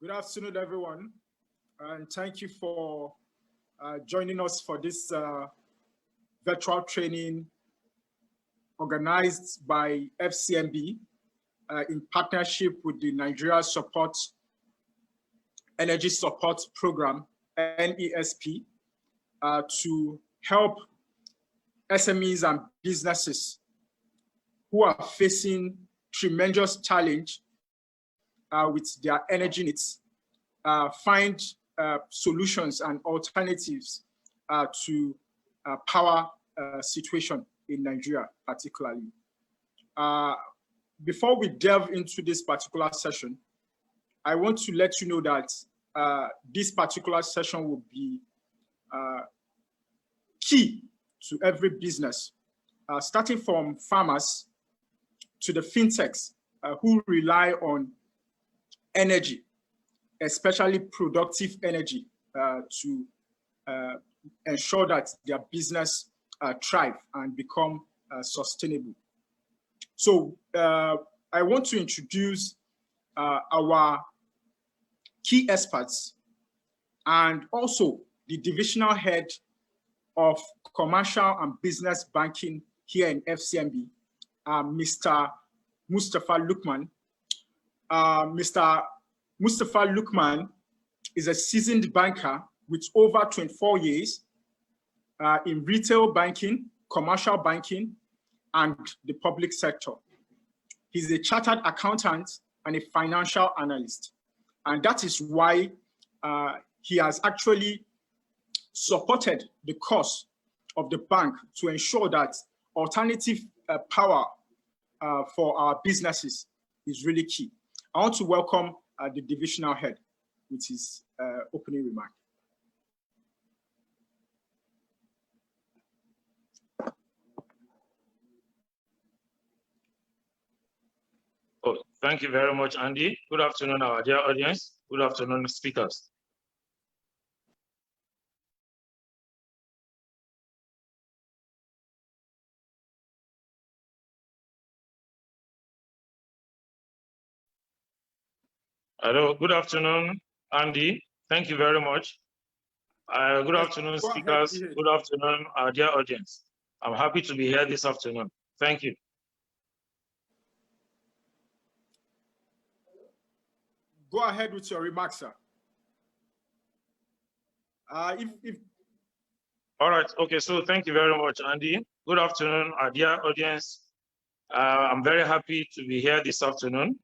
Good afternoon, everyone, and thank you for joining us for this virtual training organized by FCMB in partnership with the Nigeria Energy Support Program, NESP, to help SMEs and businesses who are facing tremendous challenge with their energy needs, find solutions and alternatives to power situation in Nigeria, particularly. Before we delve into this particular session, I want to let you know that this particular session will be key to every business, starting from farmers to the fintechs who rely on energy, especially productive energy, to ensure that their business thrive and become sustainable. So I want to introduce our key experts and also the divisional head of commercial and business banking here in FCMB, Mr. Mustafa Lukman. Mr. Mustafa Lukman is a seasoned banker with over 24 years in retail banking, commercial banking, and the public sector. He's a chartered accountant and a financial analyst. And that is why he has actually supported the cause of the bank to ensure that alternative power for our businesses is really key. I want to welcome the divisional head with his opening remark. Oh, thank you very much, Andy. Good afternoon, our dear audience. Good afternoon, speakers. Hello, good afternoon, Andy. Thank you very much. Good afternoon, speakers. Good afternoon, our dear audience. I'm happy to be here this afternoon. Thank you. Go ahead with your remarks, sir. All right, okay, so thank you very much, Andy. Good afternoon, our dear audience. I'm very happy to be here this afternoon.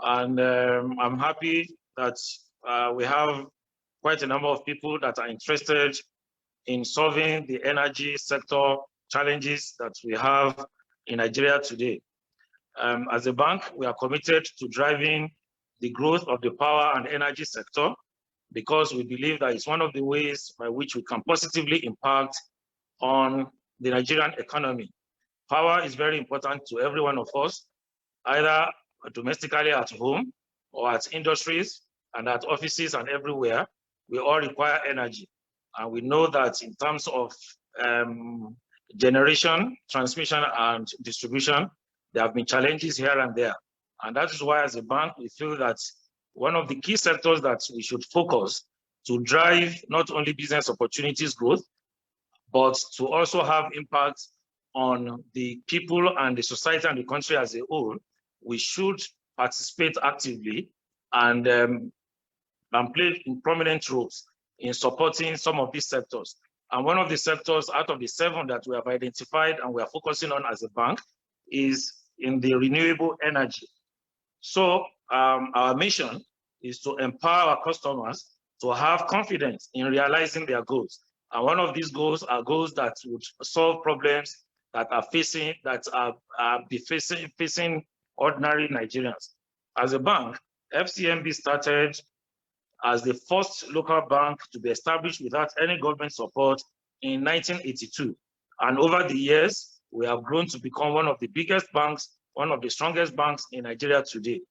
And I'm happy that we have quite a number of people that are interested in solving the energy sector challenges that we have in Nigeria today. As a bank, we are committed to driving the growth of the power and energy sector because we believe that it's one of the ways by which we can positively impact on the Nigerian economy. Power is very important to every one of us, either domestically at home or at industries and at offices and everywhere. We all require energy. And we know that in terms of generation, transmission, and distribution, there have been challenges here and there. And that is why as a bank, we feel that one of the key sectors that we should focus to drive not only business opportunities growth, but to also have impact on the people and the society and the country as a whole, we should participate actively and play prominent roles in supporting some of these sectors. And one of the sectors out of the 7 that we have identified and we are focusing on as a bank is in the renewable energy. So our mission is to empower our customers to have confidence in realizing their goals. And one of these goals are goals that would solve problems that are facing ordinary Nigerians. As a bank, FCMB started as the first local bank to be established without any government support in 1982. And over the years, we have grown to become one of the biggest banks, one of the strongest banks in Nigeria today,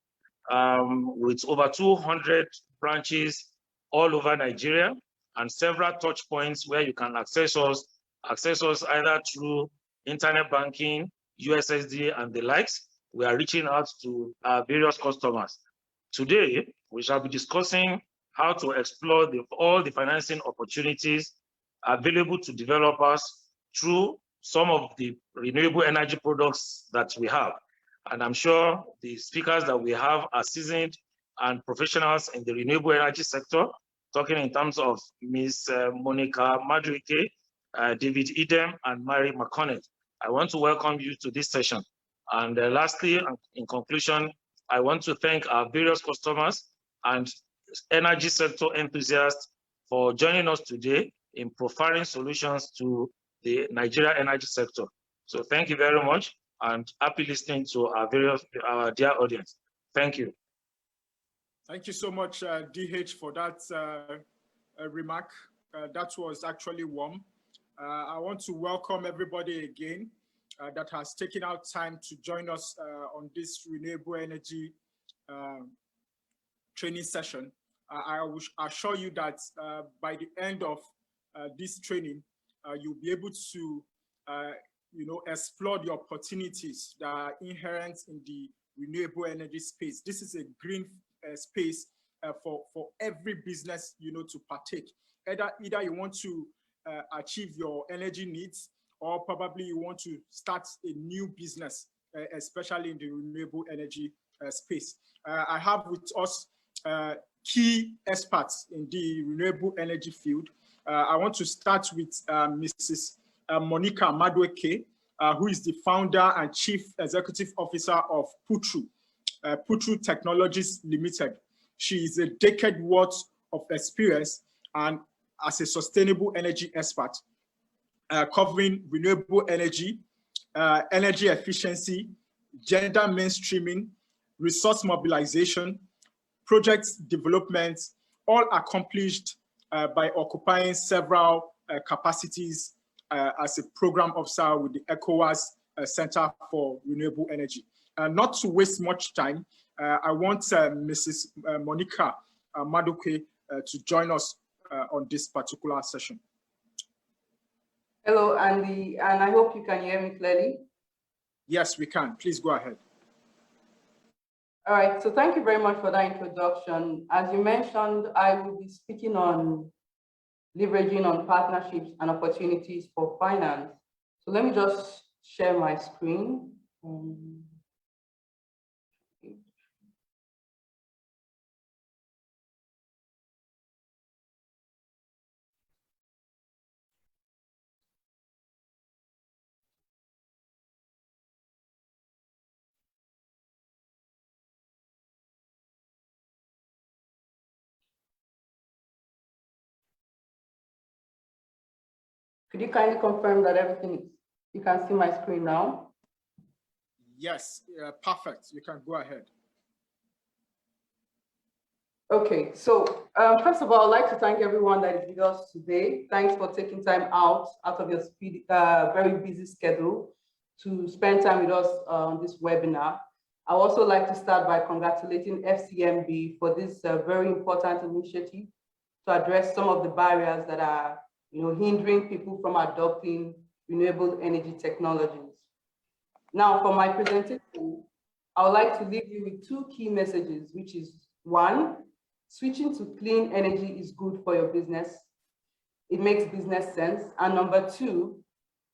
with over 200 branches all over Nigeria and several touch points where you can access us either through internet banking, USSD, and the likes. We are reaching out to various customers. Today, we shall be discussing how to explore all the financing opportunities available to developers through some of the renewable energy products that we have. And I'm sure the speakers that we have are seasoned and professionals in the renewable energy sector, talking in terms of Ms. Monica Maduike, David Edem, and Mary McConnell. I want to welcome you to this session. And lastly, in conclusion, I want to thank our various customers and energy sector enthusiasts for joining us today in providing solutions to the Nigeria energy sector. So thank you very much, and happy listening to our dear audience. Thank you. Thank you so much, DH, for that remark. That was actually warm. I want to welcome everybody again that has taken out time to join us on this renewable energy training session. I will assure you that by the end of this training, you'll be able to explore the opportunities that are inherent in the renewable energy space. This is a green space for every business to partake. Either you want to achieve your energy needs, or probably you want to start a new business, especially in the renewable energy space. I have with us key experts in the renewable energy field. I want to start with Mrs. Monica Madueke, who is the founder and chief executive officer of Putru Technologies Limited. She is a decade worth of experience and as a sustainable energy expert, covering renewable energy, energy efficiency, gender mainstreaming, resource mobilization, project development, all accomplished by occupying several capacities as a program officer with the ECOWAS Center for Renewable Energy. Not to waste much time, I want Mrs. Monica Madueke to join us on this particular session. Hello, Andy, and I hope you can hear me clearly. Yes, we can. Please go ahead. All right, so thank you very much for that introduction. As you mentioned, I will be speaking on leveraging on partnerships and opportunities for finance. So let me just share my screen. Could you kindly confirm that everything, you can see my screen now? Yes, perfect. You can go ahead. Okay, so first of all, I'd like to thank everyone that is with us today. Thanks for taking time out of your very busy schedule to spend time with us on this webinar. I would also like to start by congratulating FCMB for this very important initiative to address some of the barriers that are hindering people from adopting renewable energy technologies. Now, for my presentation, I would like to leave you with two key messages, which is one, switching to clean energy is good for your business. It makes business sense. And number two,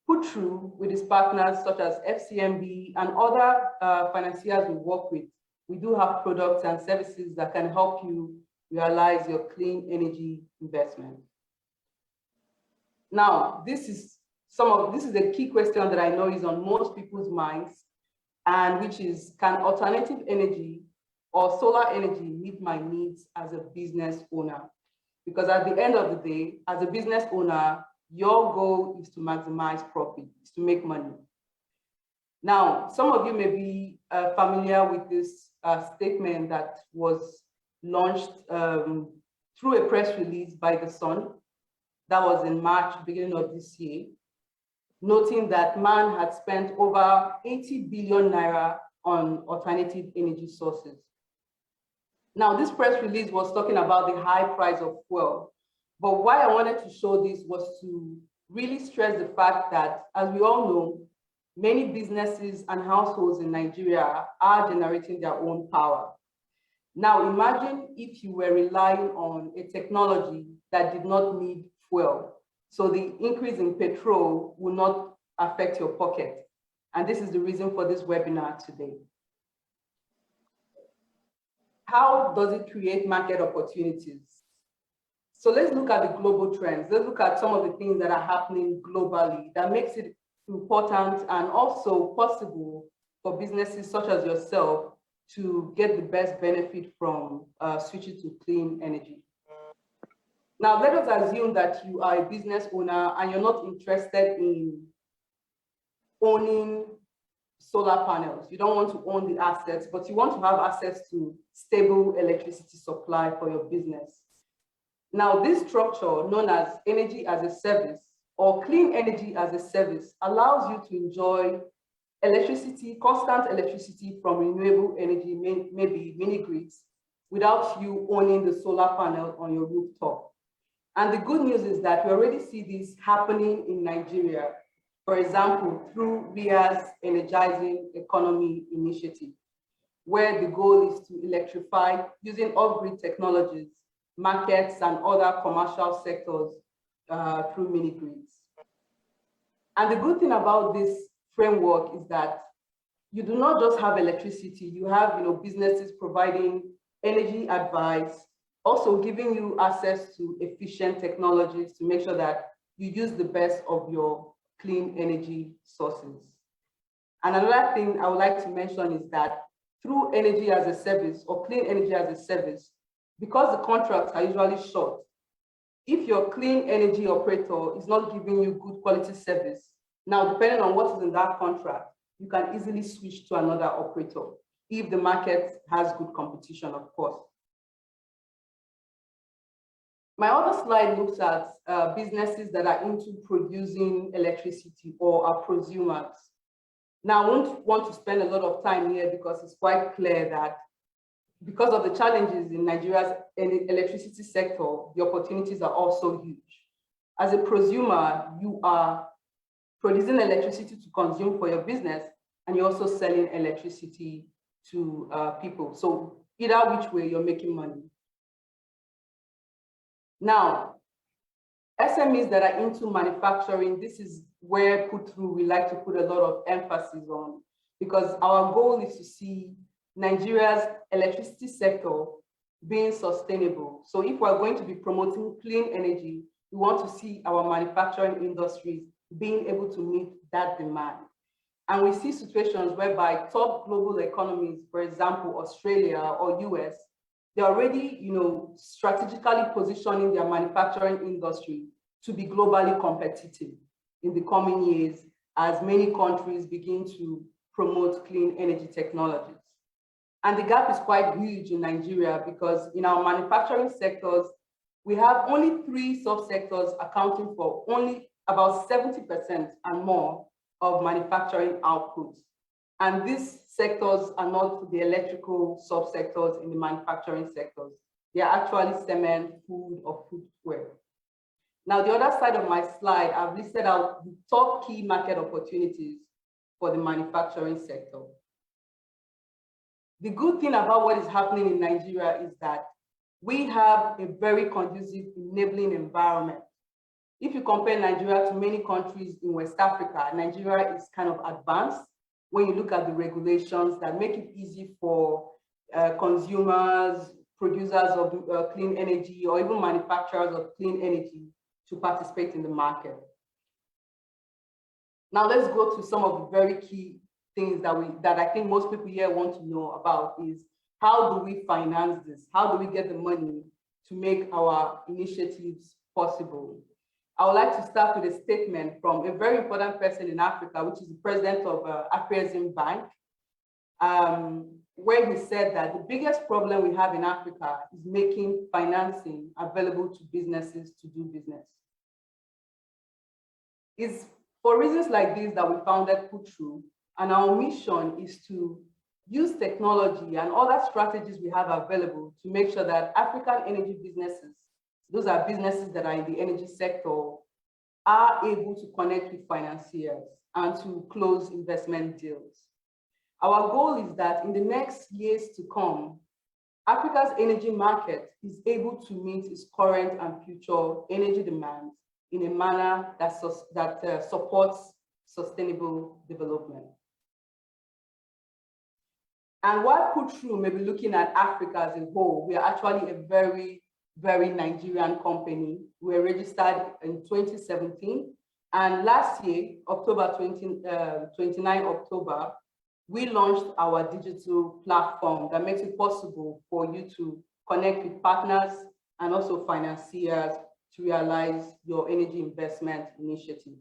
Putru with its partners such as FCMB and other financiers we work with, we do have products and services that can help you realize your clean energy investment. Now, this is a key question that I know is on most people's minds, and which is, can alternative energy or solar energy meet my needs as a business owner? Because at the end of the day, as a business owner, your goal is to maximize profit, is to make money. Now, some of you may be familiar with this statement that was launched through a press release by The Sun. That was in March, beginning of this year, noting that man had spent over 80 billion naira on alternative energy sources. Now, this press release was talking about the high price of fuel. But why I wanted to show this was to really stress the fact that, as we all know, many businesses and households in Nigeria are generating their own power. Now imagine if you were relying on a technology that did not need fuel. So the increase in petrol will not affect your pocket. And this is the reason for this webinar today. How does it create market opportunities? So let's look at the global trends. Let's look at some of the things that are happening globally that makes it important and also possible for businesses such as yourself to get the best benefit from switching to clean energy. Now, let us assume that you are a business owner and you're not interested in owning solar panels. You don't want to own the assets, but you want to have access to stable electricity supply for your business. Now, this structure, known as energy as a service or clean energy as a service, allows you to enjoy electricity, constant electricity from renewable energy, maybe mini grids, without you owning the solar panel on your rooftop. And the good news is that we already see this happening in Nigeria, for example, through RIA's Energizing Economy Initiative, where the goal is to electrify using off-grid technologies, markets, and other commercial sectors through mini grids. And the good thing about this framework is that you do not just have electricity, you have businesses providing energy advice, also giving you access to efficient technologies to make sure that you use the best of your clean energy sources. And another thing I would like to mention is that through energy as a service or clean energy as a service, because the contracts are usually short, if your clean energy operator is not giving you good quality service, now depending on what is in that contract, you can easily switch to another operator if the market has good competition, of course. My other slide looks at businesses that are into producing electricity or are prosumers. Now, I won't want to spend a lot of time here because it's quite clear that because of the challenges in Nigeria's electricity sector, the opportunities are also huge. As a prosumer, you are producing electricity to consume for your business, and you're also selling electricity to people. So either which way, you're making money. Now, SMEs that are into manufacturing, this is where we like to put a lot of emphasis on, because our goal is to see Nigeria's electricity sector being sustainable. So if we're going to be promoting clean energy, we want to see our manufacturing industries being able to meet that demand. And we see situations whereby top global economies, for example, Australia or US, they're already strategically positioning their manufacturing industry to be globally competitive in the coming years as many countries begin to promote clean energy technologies. And the gap is quite huge in Nigeria because in our manufacturing sectors, we have only 3 subsectors accounting for only about 70% and more of manufacturing output. And these sectors are not the electrical subsectors in the manufacturing sectors. They are actually cement, food, or footwear. Now, the other side of my slide, I've listed out the top key market opportunities for the manufacturing sector. The good thing about what is happening in Nigeria is that we have a very conducive, enabling environment. If you compare Nigeria to many countries in West Africa, Nigeria is kind of advanced when you look at the regulations that make it easy for consumers, producers of clean energy, or even manufacturers of clean energy to participate in the market. Now let's go to some of the very key things that I think most people here want to know about is how do we finance this? How do we get the money to make our initiatives possible? I would like to start with a statement from a very important person in Africa, which is the president of Afrexim Bank, where he said that the biggest problem we have in Africa is making financing available to businesses to do business. It's for reasons like this that we founded Put Through, and our mission is to use technology and other strategies we have available to make sure that African energy businesses, those are businesses that are in the energy sector, are able to connect with financiers and to close investment deals. Our goal is that in the next years to come, Africa's energy market is able to meet its current and future energy demands in a manner that supports sustainable development. And while Put-Through may be looking at Africa as a whole, we are actually a very, very Nigerian company. We were registered in 2017. And last year, 29 October, we launched our digital platform that makes it possible for you to connect with partners and also financiers to realize your energy investment initiative.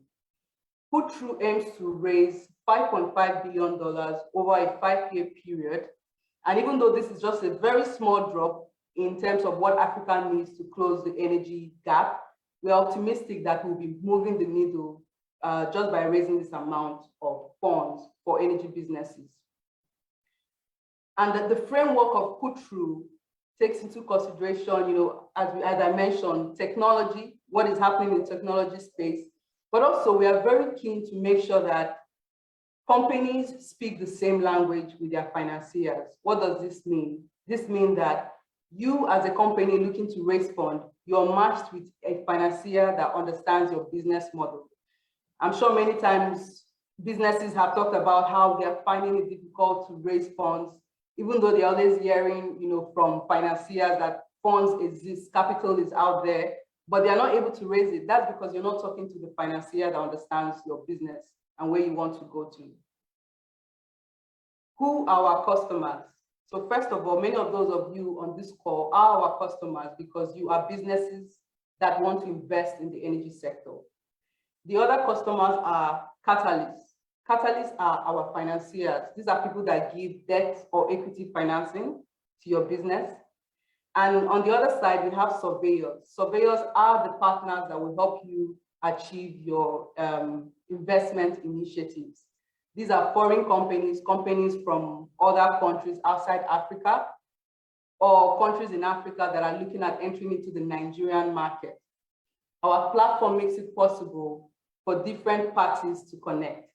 Put-Through aims to raise $5.5 billion over a 5-year period. And even though this is just a very small drop in terms of what Africa needs to close the energy gap, we're optimistic that we'll be moving the needle just by raising this amount of funds for energy businesses. And the framework of Put-Through takes into consideration, as I mentioned, technology, what is happening in the technology space, but also we are very keen to make sure that companies speak the same language with their financiers. What does this mean? This means that you as a company looking to raise funds, you're matched with a financier that understands your business model. I'm sure many times businesses have talked about how they're finding it difficult to raise funds, even though they're always hearing, from financiers that funds exist, capital is out there, but they're not able to raise it. That's because you're not talking to the financier that understands your business and where you want to go to. Who are our customers? So first of all, many of those of you on this call are our customers because you are businesses that want to invest in the energy sector. The other customers are catalysts. Catalysts are our financiers. These are people that give debt or equity financing to your business. And on the other side, we have surveyors. Surveyors are the partners that will help you achieve your investment initiatives. These are foreign companies, companies from other countries outside Africa, or countries in Africa that are looking at entering into the Nigerian market. Our platform makes it possible for different parties to connect.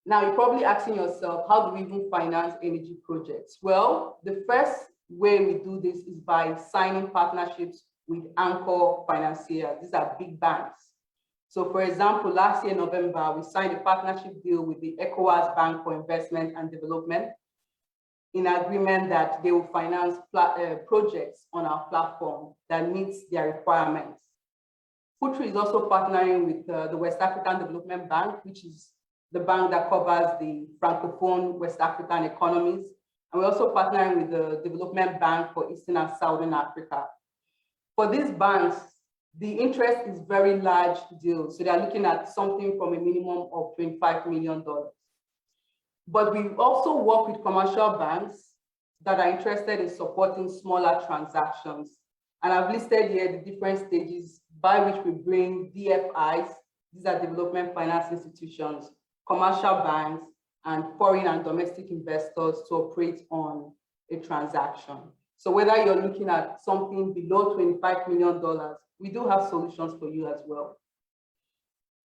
Now, you're probably asking yourself, how do we even finance energy projects? Well, the first way we do this is by signing partnerships with anchor financiers. These are big banks. So for example, last year, November, we signed a partnership deal with the ECOWAS Bank for Investment and Development in agreement that they will finance projects on our platform that meets their requirements. Put-Through is also partnering with the West African Development Bank, which is the bank that covers the Francophone West African economies. And we're also partnering with the Development Bank for Eastern and Southern Africa. For these banks, the interest is very large deals. So they're looking at something from a minimum of $25 million. But we also work with commercial banks that are interested in supporting smaller transactions. And I've listed here the different stages by which we bring DFIs, these are development finance institutions, commercial banks, and foreign and domestic investors to operate on a transaction. So whether you're looking at something below $25 million, we do have solutions for you as well.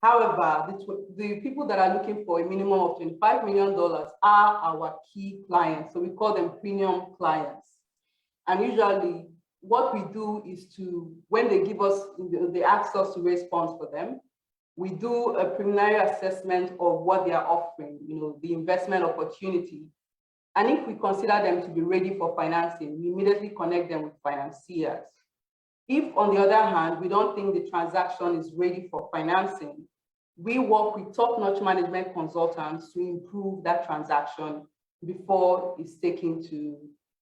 However, the people that are looking for a minimum of $25 million are our key clients. So we call them premium clients. And usually what we do is when they give us, they ask us to raise funds for them, we do a preliminary assessment of what they are offering, the investment opportunity. And if we consider them to be ready for financing, we immediately connect them with financiers. If, on the other hand, we don't think the transaction is ready for financing, we work with top-notch management consultants to improve that transaction before it's taken to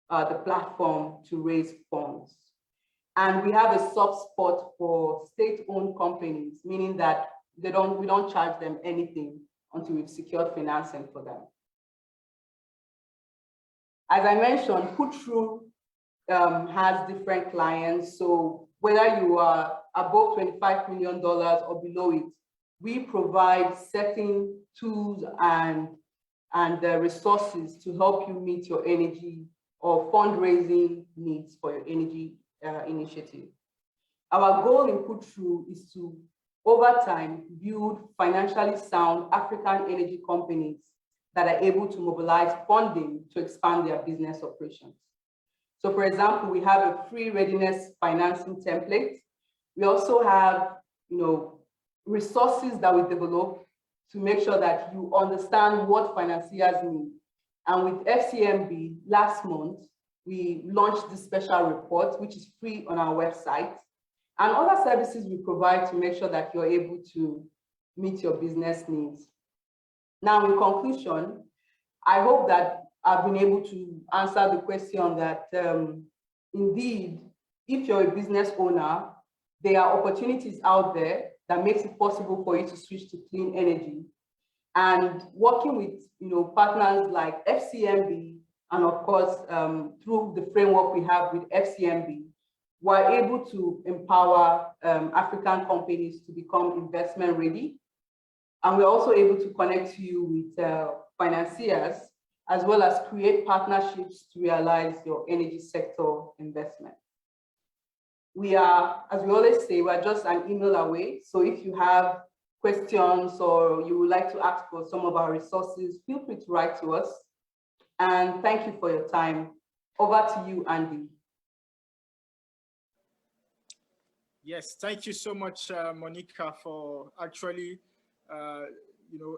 the platform to raise funds. And we have a soft spot for state-owned companies, meaning that we don't charge them anything until we've secured financing for them. As I mentioned, Put-Through has different clients. So whether you are above $25 million or below it, we provide certain tools and resources to help you meet your energy or fundraising needs for your energy initiative. Our goal in Put-Through is to, over time, build financially sound African energy companies that are able to mobilize funding to expand their business operations. So for example, we have a free readiness financing template. We also have, resources that we develop to make sure that you understand what financiers need. And with FCMB last month, we launched this special report, which is free on our website, and other services we provide to make sure that you're able to meet your business needs. Now, in conclusion, I hope that I've been able to answer the question that indeed, if you're a business owner, there are opportunities out there that makes it possible for you to switch to clean energy. And working with partners like FCMB, and of course, through the framework we have with FCMB, we're able to empower African companies to become investment ready. And we're also able to connect you with financiers, as well as create partnerships to realize your energy sector investment. We are, as we always say, we're just an email away. So if you have questions or you would like to ask for some of our resources, feel free to write to us. And thank you for your time. Over to you, Andy. Yes, thank you so much, Monica, for actually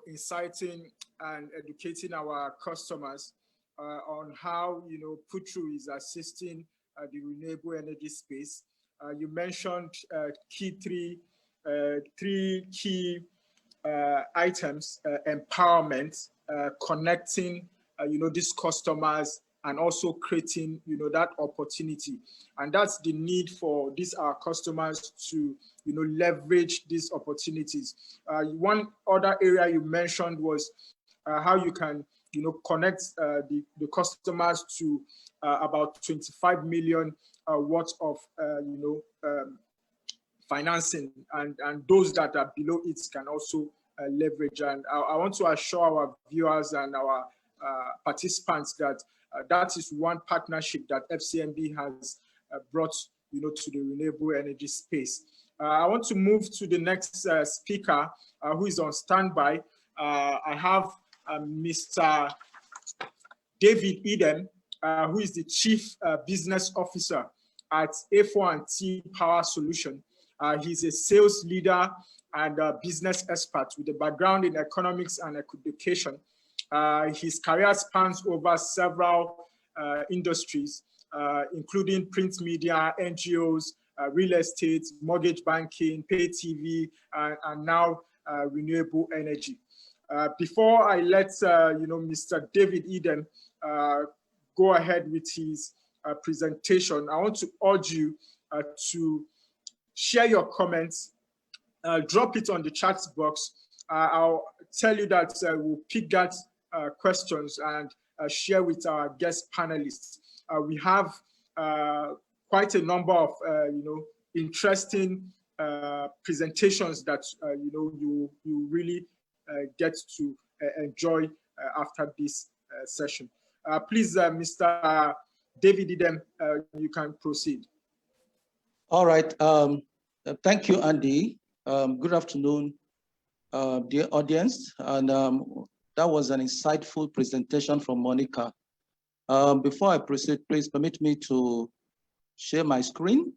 inciting and educating our customers on how Putru is assisting the renewable energy space. You mentioned three key items: empowerment, connecting these customers, and also creating that opportunity. And that's the need for our customers to leverage these opportunities. One other area you mentioned was how you can connect the customers to about 25 million worth of financing, and those that are below it can also leverage. And I want to assure our viewers and our participants that that is one partnership that FCMB has brought to the renewable energy space. I want to move to the next speaker who is on standby. I have Mr. David Eden, who is the Chief Business Officer at A4&T Power Solution. He's a sales leader and a business expert with a background in economics and education. His career spans over several industries, including print media, NGOs, real estate, mortgage banking, pay TV, and now renewable energy. Before I let Mr. David Eden go ahead with his presentation, I want to urge you to share your comments, drop it on the chat box. I'll tell you that we'll pick that questions and share with our guest panelists. We have quite a number of interesting presentations that you really get to enjoy after this session. Please, Mr. David Eden, you can proceed. All right. Thank you, Andy. Good afternoon, dear audience. And that was an insightful presentation from Monica. Before I proceed, please permit me to share my screen.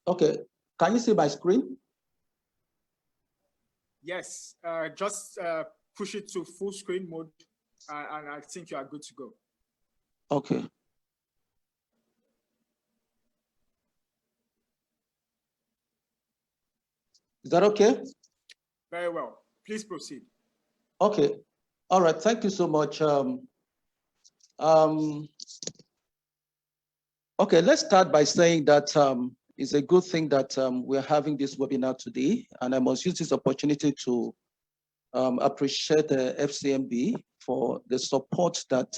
Okay, can you see my screen? Yes, just push it to full screen mode, and I think you are good to go. Okay. Is that okay? Very well. Please proceed. Okay. All right. Thank you so much. Okay, let's start by saying that it's a good thing that we're having this webinar today, and I must use this opportunity to appreciate the FCMB for the support that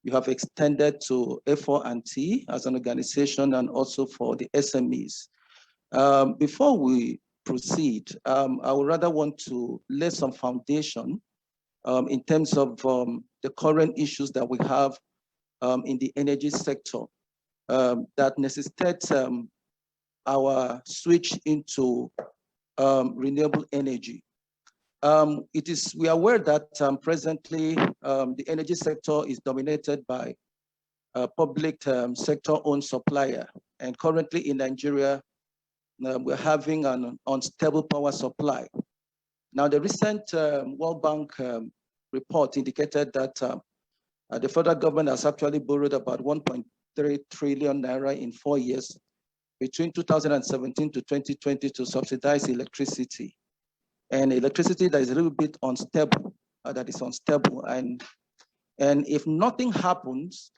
you have extended to A4&T as an organization, and also for the SMEs. Before we proceed, I would rather want to lay some foundation in terms of the current issues that we have in the energy sector that necessitate our switch into renewable energy. We are aware that presently the energy sector is dominated by public sector-owned supplier. And currently in Nigeria, we're having an unstable power supply. Now, the recent World Bank report indicated that the federal government has actually borrowed about 1.3 trillion naira in 4 years between 2017 to 2020 to subsidize electricity. And electricity that is a little bit unstable, And if nothing happens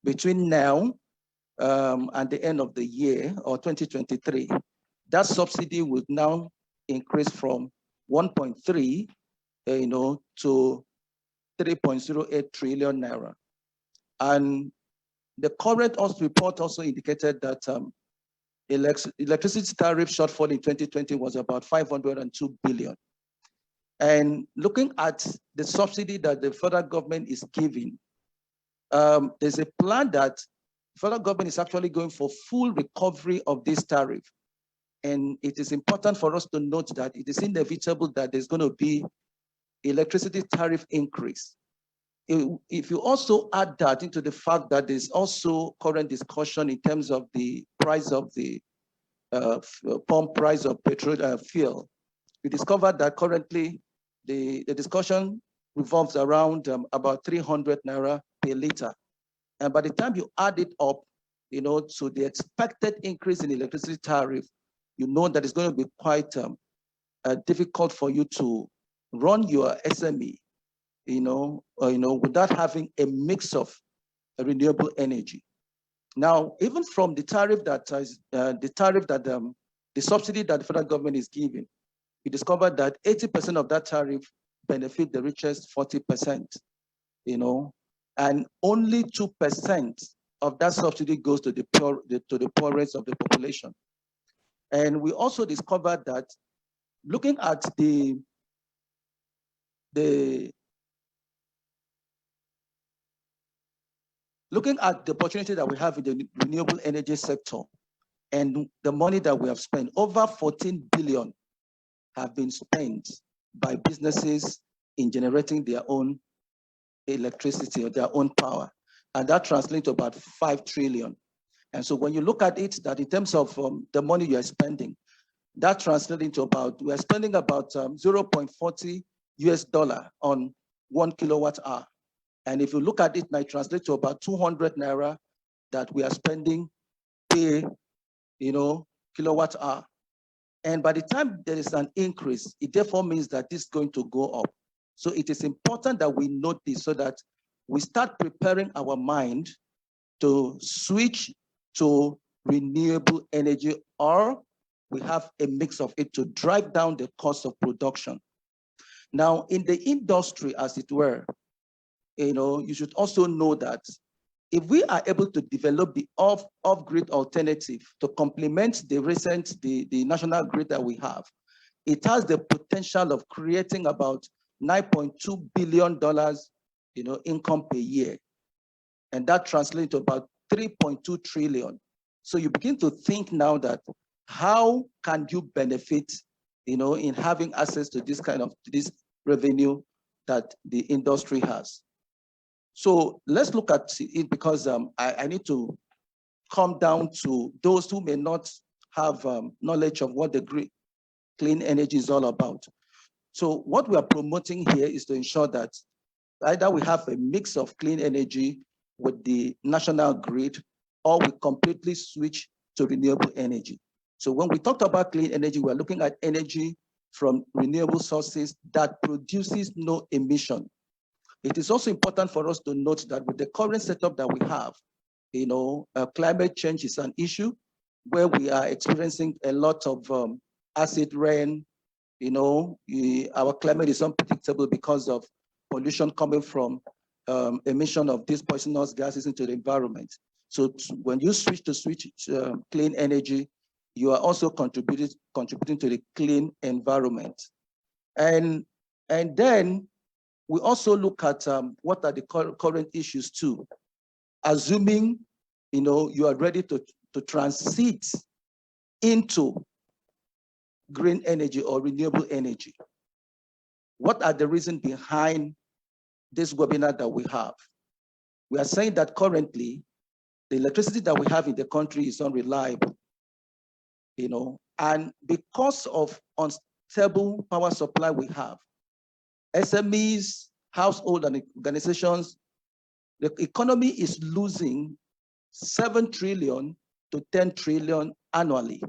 between now and the end of the year or 2023, that subsidy will now increase from 1.3, to 3.08 trillion naira. And the current report also indicated that electricity tariff shortfall in 2020 was about 502 billion. And looking at the subsidy that the federal government is giving, there's a plan that the federal government is actually going for full recovery of this tariff. And it is important for us to note that it is inevitable that there's going to be electricity tariff increase. If you also add that into the fact that there's also current discussion in terms of the price of the pump price of petrol fuel, we discovered that currently the discussion revolves around about 300 naira per liter. And by the time you add it up, to the expected increase in electricity tariff, you know that it's going to be quite difficult for you to run your SME, without having a mix of renewable energy. Now, even from the tariff that the subsidy that the federal government is giving, we discovered that 80% of that tariff benefit the richest 40%, and only 2% of that subsidy goes to the poorest of the population. And we also discovered that looking at the opportunity that we have in the renewable energy sector and the money that we have spent, over 14 billion have been spent by businesses in generating their own electricity or their own power. And that translates to about 5 trillion. And so when you look at it, that in terms of the money you are spending, that translates into we are spending about $0.40 on 1 kilowatt hour. And if you look at it, it translates to about 200 naira that we are spending per, kilowatt hour. And by the time there is an increase, it therefore means that this is going to go up. So it is important that we note this so that we start preparing our mind to switch to renewable energy, or we have a mix of it to drive down the cost of production. Now, in the industry, as it were, you should also know that if we are able to develop the off-grid alternative to complement the national grid that we have, it has the potential of creating about $9.2 billion, income per year. And that translates to about 3.2 trillion. So you begin to think now that how can you benefit, in having access to this revenue that the industry has. So let's look at it, because I need to come down to those who may not have knowledge of what the clean energy is all about. So what we are promoting here is to ensure that either we have a mix of clean energy with the national grid, or we completely switch to renewable energy. So when we talk about clean energy, we're looking at energy from renewable sources that produces no emission. It is also important for us to note that with the current setup that we have, climate change is an issue where we are experiencing a lot of acid rain. Our climate is unpredictable because of pollution coming from emission of these poisonous gases into the environment. So when you switch to clean energy, you are also contributing to the clean environment. And then we also look at what are the current issues too. Assuming, you are ready to transit into green energy or renewable energy. What are the reasons behind this webinar that we have? We are saying that currently, the electricity that we have in the country is unreliable, and because of unstable power supply we have, SMEs, household and organizations, the economy is losing 7 trillion to 10 trillion annually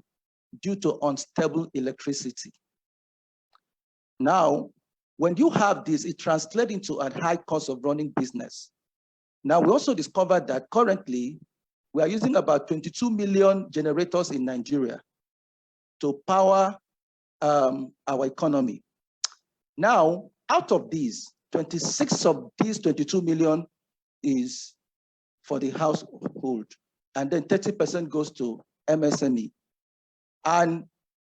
due to unstable electricity. Now, when you have this, it translates into a high cost of running business. Now, we also discovered that currently, we are using about 22 million generators in Nigeria to power our economy. Now, out of these, 26 of these 22 million is for the household, and then 30% goes to MSME. And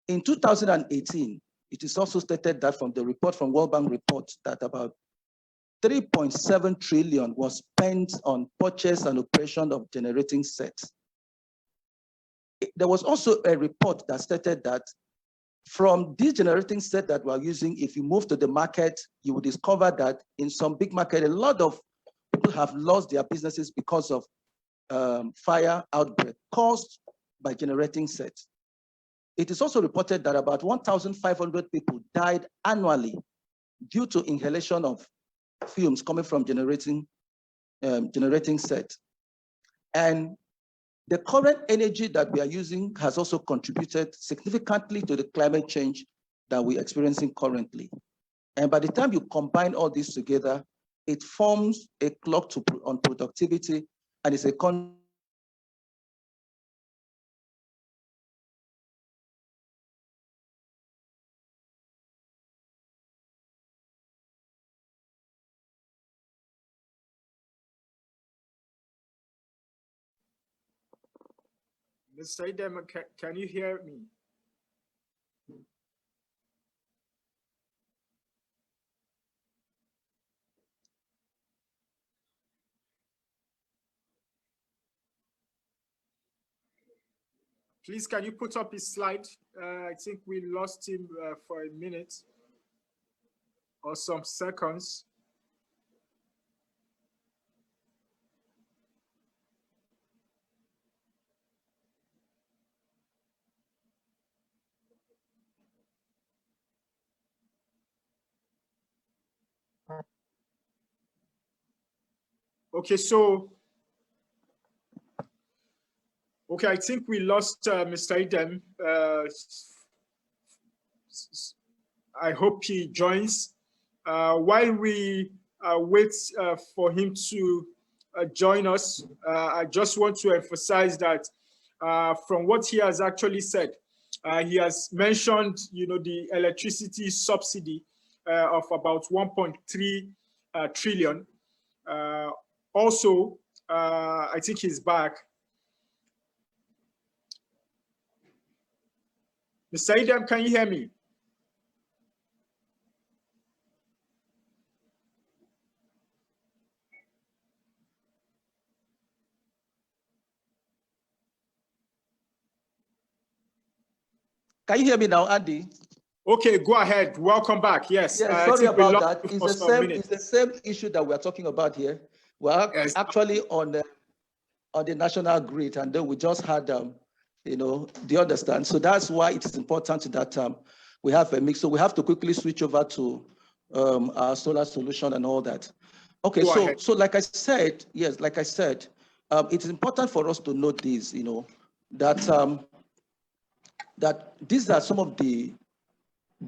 in 2018, it is also stated that from the report from World Bank report that about 3.7 trillion was spent on purchase and operation of generating sets. There was also a report that stated that from this generating set that we're using, if you move to the market, you will discover that in some big market, a lot of people have lost their businesses because of fire outbreak caused by generating sets. It is also reported that about 1,500 people died annually due to inhalation of fumes coming from generating sets. And the current energy that we are using has also contributed significantly to the climate change that we're experiencing currently. And by the time you combine all this together, it forms a clock on productivity, and it's a Mr. Idem, can you hear me? Please, can you put up his slide? I think we lost him for a minute or some seconds. Okay, so, I think we lost Mr. Idem. I hope he joins. While we wait for him to join us, I just want to emphasize that from what he has actually said, he has mentioned, the electricity subsidy of about 1.3 trillion. Also, I think he's back. Mr. Idem, can you hear me? Can you hear me now, Andy? Okay, go ahead. Welcome back. Yes. Sorry about that. It's the same issue that we're talking about here. We're actually on the national grid, and then we just had, the understand. So that's why it is important that we have a mix. So we have to quickly switch over to our solar solution and all that. Okay, so like I said, yes, like I said, it is important for us to note this, that that these are some of the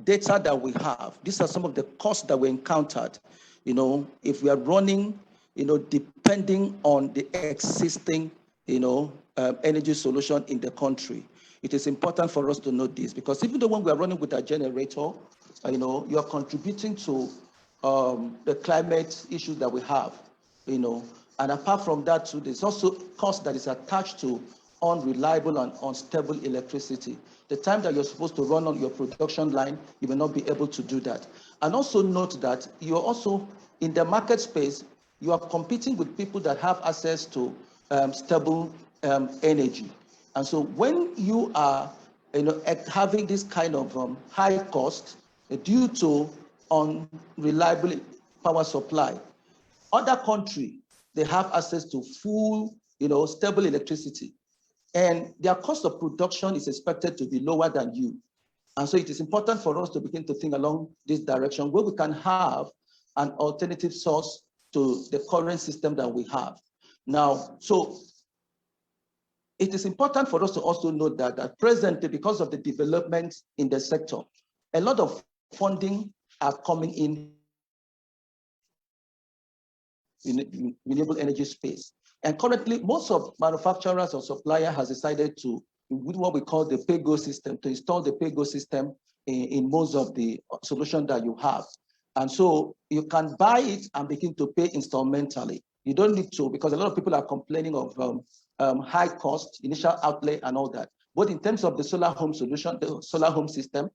data that we have. These are some of the costs that we encountered, if we are running, depending on the existing, energy solution in the country. It is important for us to note this, because even though when we are running with a generator, you are contributing to the climate issue that we have, and apart from that too, there's also cost that is attached to unreliable and unstable electricity. The time that you're supposed to run on your production line, you will not be able to do that. And also note that you're also in the market space, you are competing with people that have access to stable energy. And so when you are having this kind of high cost due to unreliable power supply, other countries, they have access to full, stable electricity. And their cost of production is expected to be lower than you. And so it is important for us to begin to think along this direction where we can have an alternative source to the current system that we have. Now, so it is important for us to also note that presently, because of the developments in the sector, a lot of funding are coming in renewable energy space. And currently, most of manufacturers or suppliers has decided to, with what we call the pay-go system, to install the pay-go system in most of the solution that you have. And so you can buy it and begin to pay instrumentally. You don't need to, because a lot of people are complaining of high cost, initial outlay and all that. But in terms of the solar home solution, the solar home system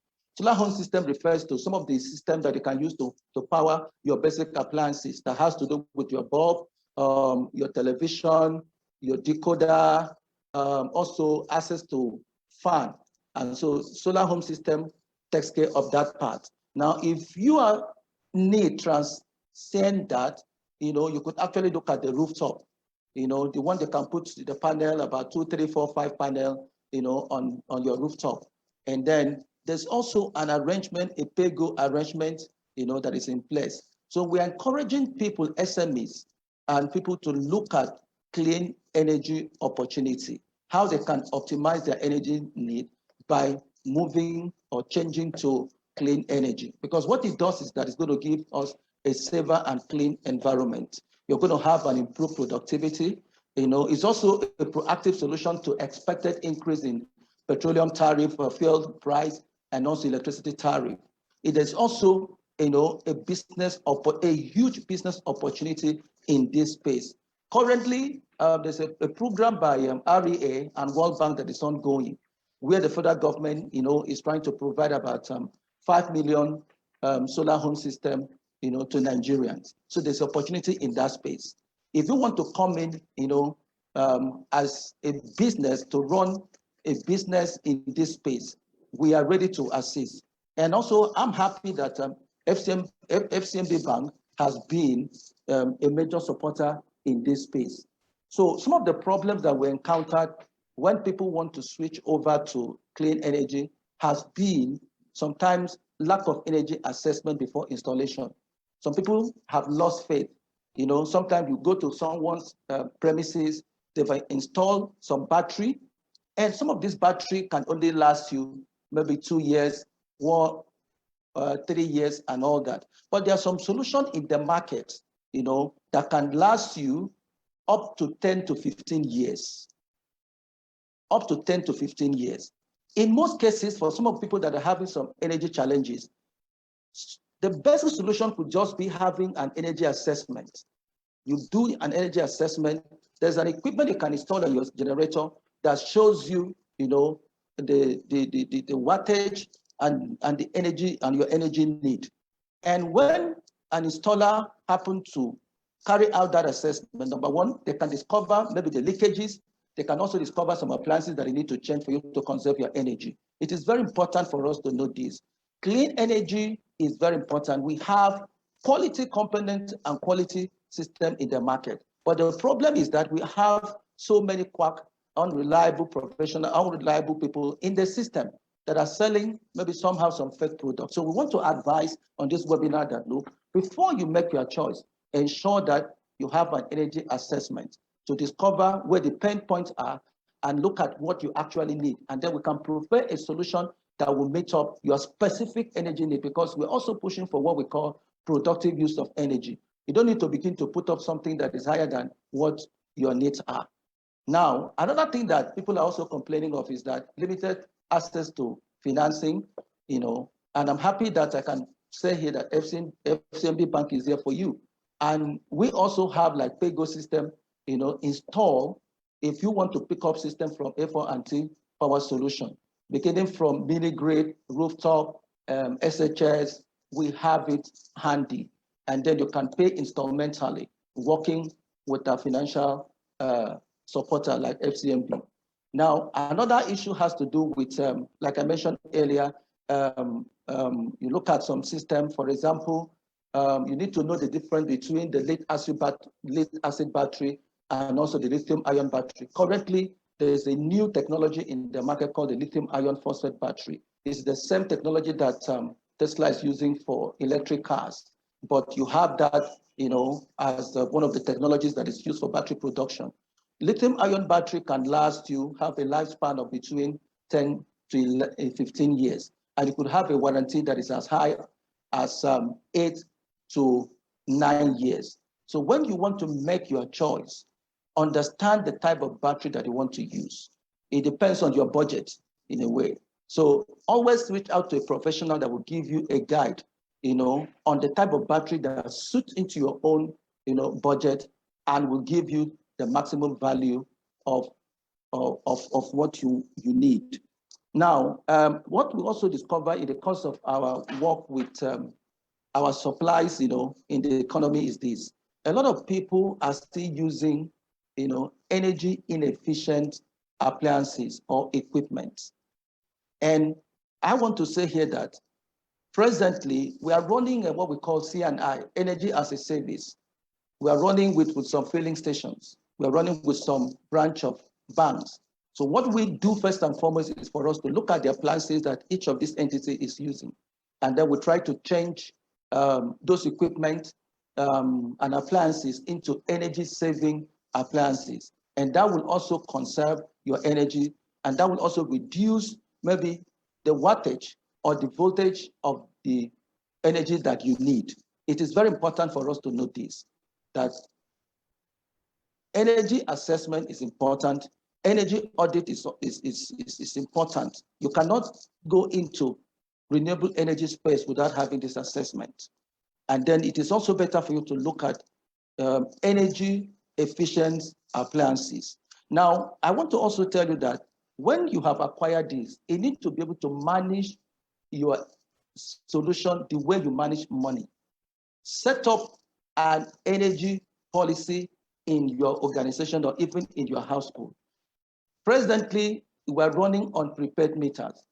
refers to some of the systems that you can use to power your basic appliances that has to do with your bulb, your television, your decoder, also access to fan. And so solar home system takes care of that part. Now, if you need transcend that, you could actually look at the rooftop, the one that can put the panel, about 2, 3, 4, 5 panel, on your rooftop. And then there's also an arrangement, a pay-go arrangement, that is in place. So we're encouraging people, SMEs, and people to look at clean energy opportunity, how they can optimize their energy need by moving or changing to clean energy. Because what it does is that it's going to give us a safer and clean environment. You're going to have an improved productivity. It's also a proactive solution to expected increase in petroleum tariff, fuel price, and also electricity tariff. It is also, a huge business opportunity in this space. Currently, there's a program by REA and World Bank that is ongoing, where the federal government, is trying to provide about 5 million solar home system, to Nigerians. So there's opportunity in that space. If you want to come in, as a business to run a business in this space, we are ready to assist. And also, I'm happy that FCMB Bank has been a major supporter in this space. So some of the problems that we encountered when people want to switch over to clean energy has been sometimes lack of energy assessment before installation. Some people have lost faith. Sometimes you go to someone's premises, they've installed some battery, and some of this battery can only last you maybe 2 years, or 3 years and all that. But there are some solutions in the market, that can last you up to 10 to 15 years. Up to 10 to 15 years. In most cases, for some of the people that are having some energy challenges, the best solution could just be having an energy assessment. You do an energy assessment. There's an equipment you can install on your generator that shows you, the wattage and the energy and your energy need. And when an installer happens to carry out that assessment, number one, they can discover maybe the leakages. They can also discover some appliances that you need to change for you to conserve your energy. It is very important for us to know this. Clean energy is very important. We have quality components and quality system in the market. But the problem is that we have so many quack, unreliable professional, unreliable people in the system that are selling maybe somehow some fake products. So we want to advise on this webinar that, look, before you make your choice, ensure that you have an energy assessment to discover where the pain points are and look at what you actually need. And then we can prepare a solution that will meet up your specific energy need, because we're also pushing for what we call productive use of energy. You don't need to begin to put up something that is higher than what your needs are. Now, another thing that people are also complaining of is that limited access to financing, and I'm happy that I can say here that FCMB Bank is there for you. And we also have like pay-go system, installed if you want to pick up system from A4&T Power Solution, beginning from mini grid, rooftop, SHS, we have it handy. And then you can pay instrumentally, working with a financial supporter like FCMB. Now, another issue has to do with, like I mentioned earlier, you look at some system, for example, you need to know the difference between the lead acid battery and also the lithium ion battery. Currently, there is a new technology in the market called the lithium ion phosphate battery. It's the same technology that Tesla is using for electric cars, but you have that, as one of the technologies that is used for battery production. Lithium ion battery can last you, have a lifespan of between 10 to 15 years, and you could have a warranty that is as high as 8 to 9 years. So when you want to make your choice, understand the type of battery that you want to use. It depends on your budget in a way. So always reach out to a professional that will give you a guide, on the type of battery that suits into your own, budget, and will give you the maximum value of what you need. Now, what we also discover in the course of our work with our supplies, in the economy is this. A lot of people are still using, energy inefficient appliances or equipment. And I want to say here that presently we are running what we call C&I, energy as a service. We are running with some filling stations. We are running with some branch of banks. So what we do first and foremost is for us to look at the appliances that each of these entities is using. And then we try to change those equipment and appliances into energy saving appliances. And that will also conserve your energy, and that will also reduce maybe the wattage or the voltage of the energy that you need. It is very important for us to notice that energy assessment is important. Energy audit is important. You cannot go into renewable energy space without having this assessment. And then it is also better for you to look at energy efficient appliances. Now, I want to also tell you that when you have acquired this, you need to be able to manage your solution the way you manage money. Set up an energy policy in your organization or even in your household. Presently, we are running on prepaid meters.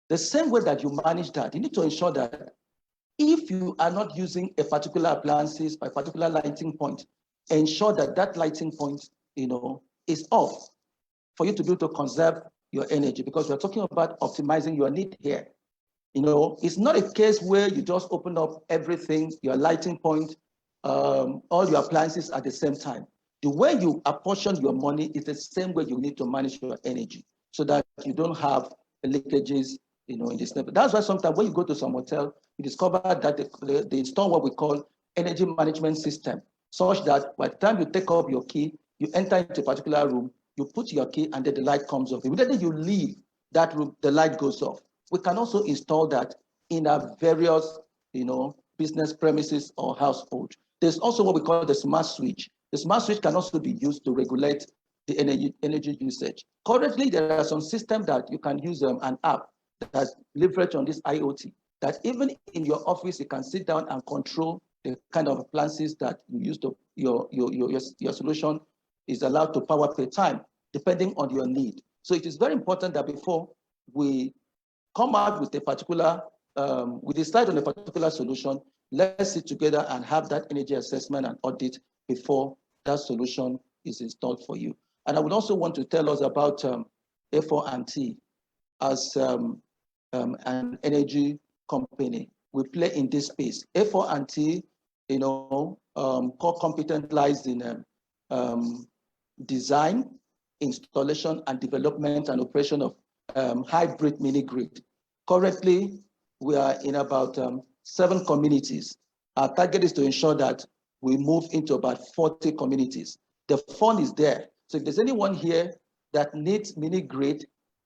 The same way that you manage that, you need to ensure that if you are not using a particular appliances by a particular lighting point, ensure that that lighting point, is off for you to be able to conserve your energy, because we're talking about optimizing your need here. It's not a case where you just open up everything, your lighting point, all your appliances at the same time. The way you apportion your money is the same way you need to manage your energy so that you don't have leakages, in this level. That's why sometimes when you go to some hotel, you discover that they install what we call energy management system, such that by the time you take up your key, you enter into a particular room, you put your key, and then the light comes off. Immediately you leave that room, the light goes off. We can also install that in our various, business premises or household. There's also what we call the smart switch. The smart switch can also be used to regulate the energy usage. Currently, there are some systems that you can use an app that leverage on this IoT, that even in your office, you can sit down and control the kind of appliances that you use to your solution is allowed to power per time, depending on your need. So it is very important that before we come out with a particular, we decide on a particular solution, let's sit together and have that energy assessment and audit before that solution is installed for you. And I would also want to tell us about A4&T as an energy company. We play in this space. A4&T, core competence lies in design, installation, and development and operation of hybrid mini grid. Currently, we are in about 7 communities. Our target is to ensure that we move into about 40 communities. The fund is there. So if there's anyone here that needs mini grid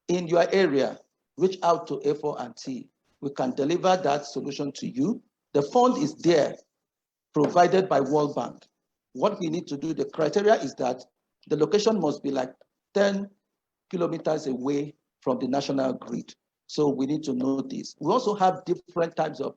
in your area, reach out to A4&T. We can deliver that solution to you. The fund is there, provided by World Bank. What we need to do, the criteria is that The location must be like 10 kilometers away from the national grid. So we need to know this. We also have different types of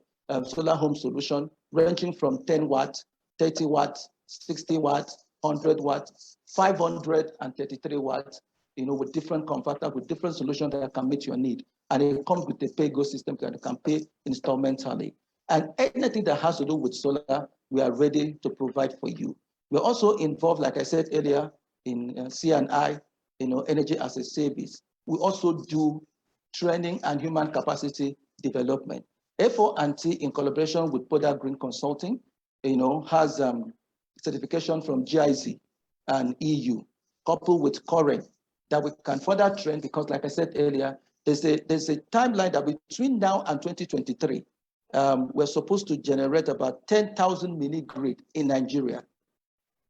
solar home solution ranging from 10 watts, 30 watts, 60 watts, 100 watts, 533 watts, with different converters, with different solutions that can meet your need. And it comes with a pay-go system that you can pay installmentally. And anything that has to do with solar, we are ready to provide for you. We're also involved, like I said earlier, in C&I, energy as a service. We also do training and human capacity development. FO&T, in collaboration with Poda Green Consulting, has certification from GIZ and EU, coupled with Current, that we can further train, because like I said earlier, there's a timeline that between now and 2023, we're supposed to generate about 10,000 mini-grid in Nigeria.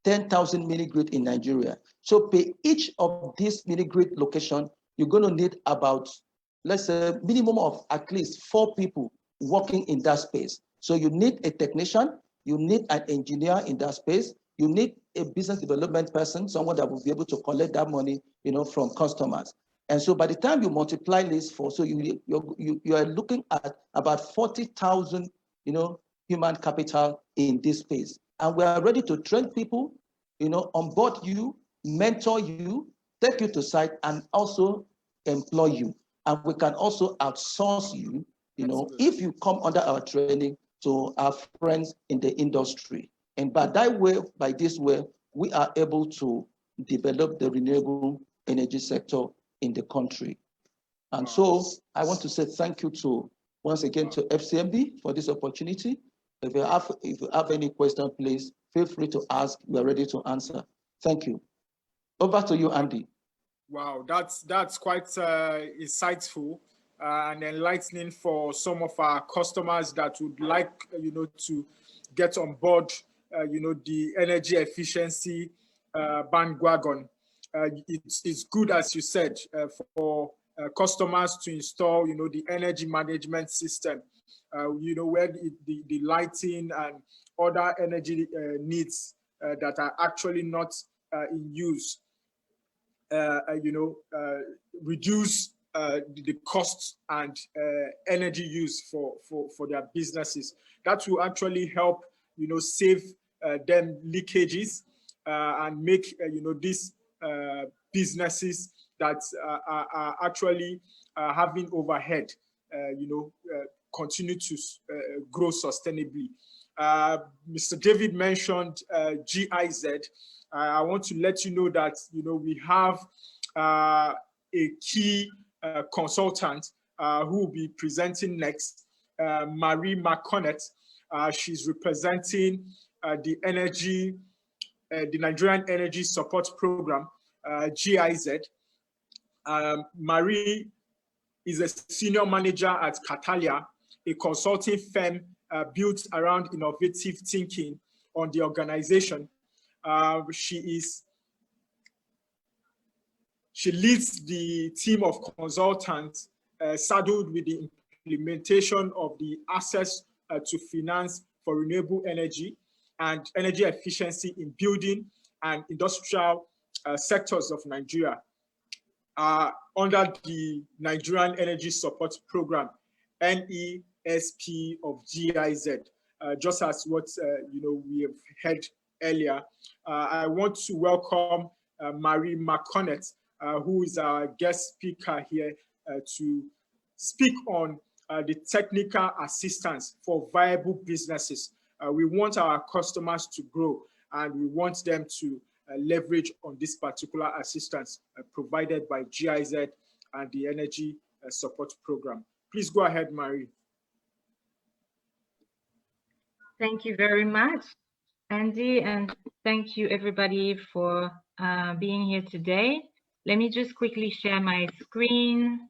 10,000 mini-grid in Nigeria. So per each of these mini-grid location, you're going to need about, let's say, minimum of at least 4 people working in that space. So you need a technician, you need an engineer in that space, you need a business development person, someone that will be able to collect that money, from customers. And so by the time you multiply this so you are looking at about 40,000, human capital in this space. And we are ready to train people, onboard you, mentor you, take you to site, and also employ you. And we can also outsource you, if you come under our training, to our friends in the industry. And by this way, we are able to develop the renewable energy sector in the country. And so I want to say thank you once again to FCMB for this opportunity. If you have any question, please feel free to ask. We are ready to answer. Thank you. Over to you, Andy. Wow, that's quite insightful and enlightening for some of our customers that would like, to get on board, the energy efficiency bandwagon. It's good, as you said, for customers to install, the energy management system, where the lighting and other energy needs that are actually not in use, reduce the costs and energy use for their businesses. That will actually help, save them leakages and make, these businesses that are actually having overhead, continue to grow sustainably. Mr. David mentioned GIZ. I want to let you know that, we have a key consultant who will be presenting next, Marie McConnett. She's representing the Nigerian Energy Support Program, GIZ. Marie is a senior manager at Catalia, a consulting firm built around innovative thinking on the organization. She leads the team of consultants saddled with the implementation of the access to finance for renewable energy and energy efficiency in building and industrial sectors of Nigeria under the Nigerian Energy Support Program, NESP of GIZ. Just as what we have heard earlier, I want to welcome Marie McConnett, who is our guest speaker here, to speak on the technical assistance for viable businesses. We want our customers to grow, and we want them to leverage on this particular assistance provided by GIZ and the Energy Support Program. Please go ahead, Marie. Thank you very much, Andy, and thank you everybody for being here today. Let me just quickly share my screen.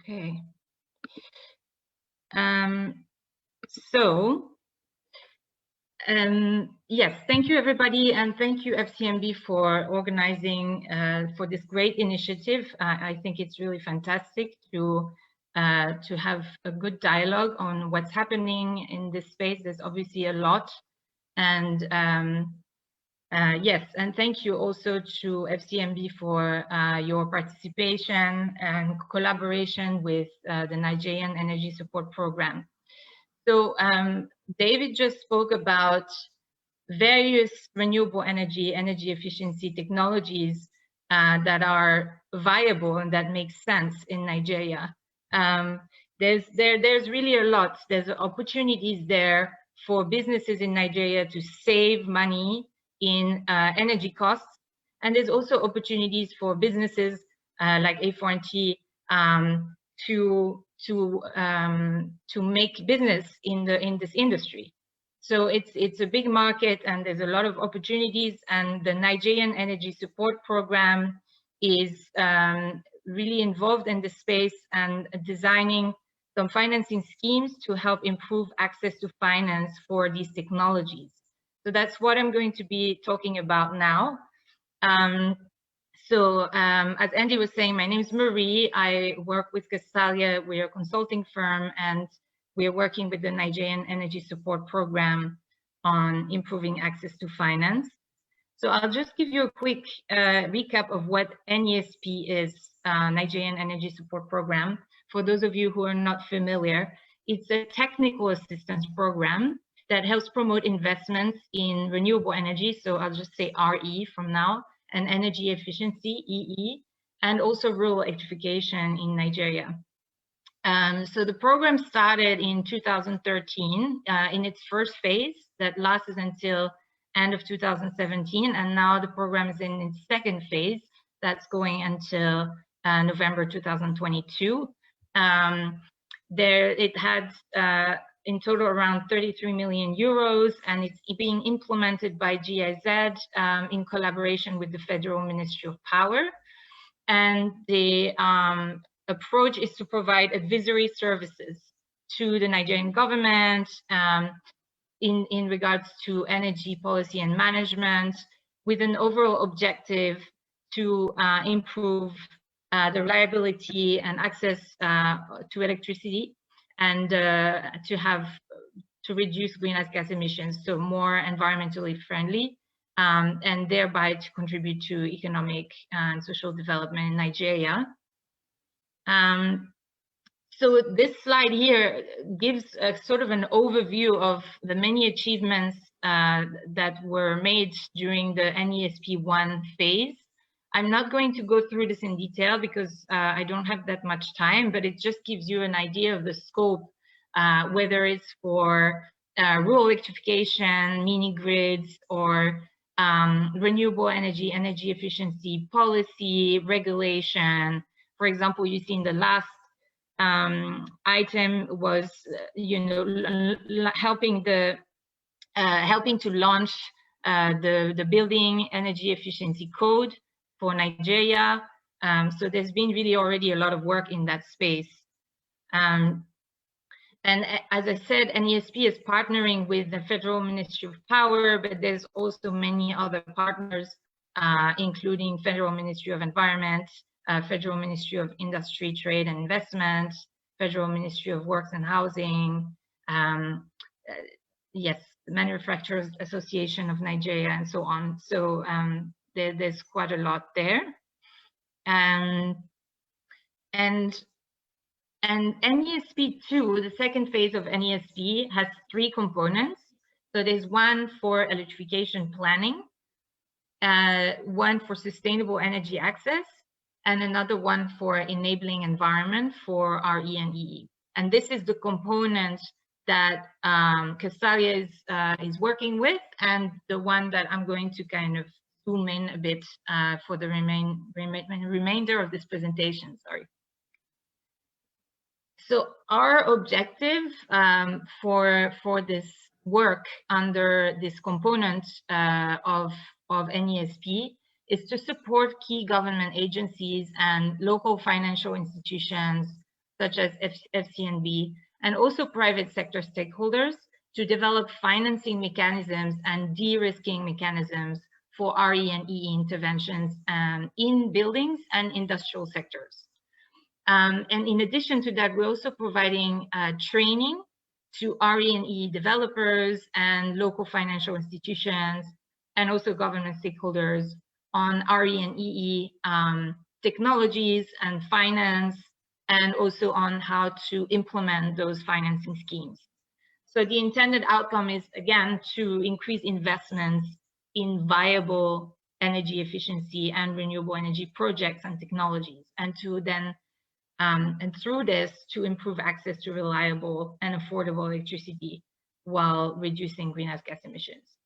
Okay. Yes, thank you everybody, and thank you FCMB for organizing for this great initiative. I think it's really fantastic to have a good dialogue on what's happening in this space. There's obviously a lot, and Yes, and thank you also to FCMB for your participation and collaboration with the Nigerian Energy Support Program. So David just spoke about various renewable energy efficiency technologies that are viable and that make sense in Nigeria. There's really a lot. There's opportunities there for businesses in Nigeria to save money in energy costs, and there's also opportunities for businesses like A4T to make business in this industry. So it's a big market and there's a lot of opportunities, and the Nigerian Energy Support Program is really involved in this space and designing some financing schemes to help improve access to finance for these technologies. So that's what I'm going to be talking about now. As Andy was saying, my name is Marie. I work with Castalia. We're a consulting firm, and we're working with the Nigerian Energy Support Program on improving access to finance. So I'll just give you a quick recap of what NESP is, Nigerian Energy Support Program. For those of you who are not familiar, it's a technical assistance program that helps promote investments in renewable energy. So I'll just say RE from now, and energy efficiency, EE, and also rural electrification in Nigeria. So the program started in 2013 in its first phase that lasted until end of 2017, and now the program is in its second phase that's going until November 2022. It had in total around 33 million euros, and it's being implemented by GIZ in collaboration with the Federal Ministry of Power. And the approach is to provide advisory services to the Nigerian government in regards to energy policy and management, with an overall objective to improve the reliability and access to electricity, and to reduce greenhouse gas emissions, so more environmentally friendly, and thereby to contribute to economic and social development in Nigeria. So this slide here gives a sort of an overview of the many achievements that were made during the NESP I phase. I'm not going to go through this in detail because I don't have that much time, but it just gives you an idea of the scope, whether it's for rural electrification, mini grids, or renewable energy efficiency policy, regulation. For example, you see in the last item was, helping to launch the Building Energy Efficiency Code for Nigeria. So there's been really already a lot of work in that space. And as I said, NESP is partnering with the Federal Ministry of Power, but there's also many other partners, including Federal Ministry of Environment, Federal Ministry of Industry, Trade and Investment, Federal Ministry of Works and Housing, yes, the Manufacturers Association of Nigeria, and so on. So there's quite a lot there. And NESP II, the second phase of NESP, has 3 components. So there's one for electrification planning, one for sustainable energy access, and another one for enabling environment for RE and EE. And this is the component that Castalia is working with, and the one that I'm going to kind of zoom in a bit for the remainder of this presentation, sorry. So our objective for this work under this component of NESP is to support key government agencies and local financial institutions such as FCMB, and also private sector stakeholders to develop financing mechanisms and de-risking mechanisms for RE and EE interventions in buildings and industrial sectors. And in addition to that, we're also providing training to RE and EE developers and local financial institutions and also government stakeholders on RE and EE technologies and finance, and also on how to implement those financing schemes. So the intended outcome is, again, to increase investments in viable energy efficiency and renewable energy projects and technologies, and to then, and through this, to improve access to reliable and affordable electricity while reducing greenhouse gas emissions.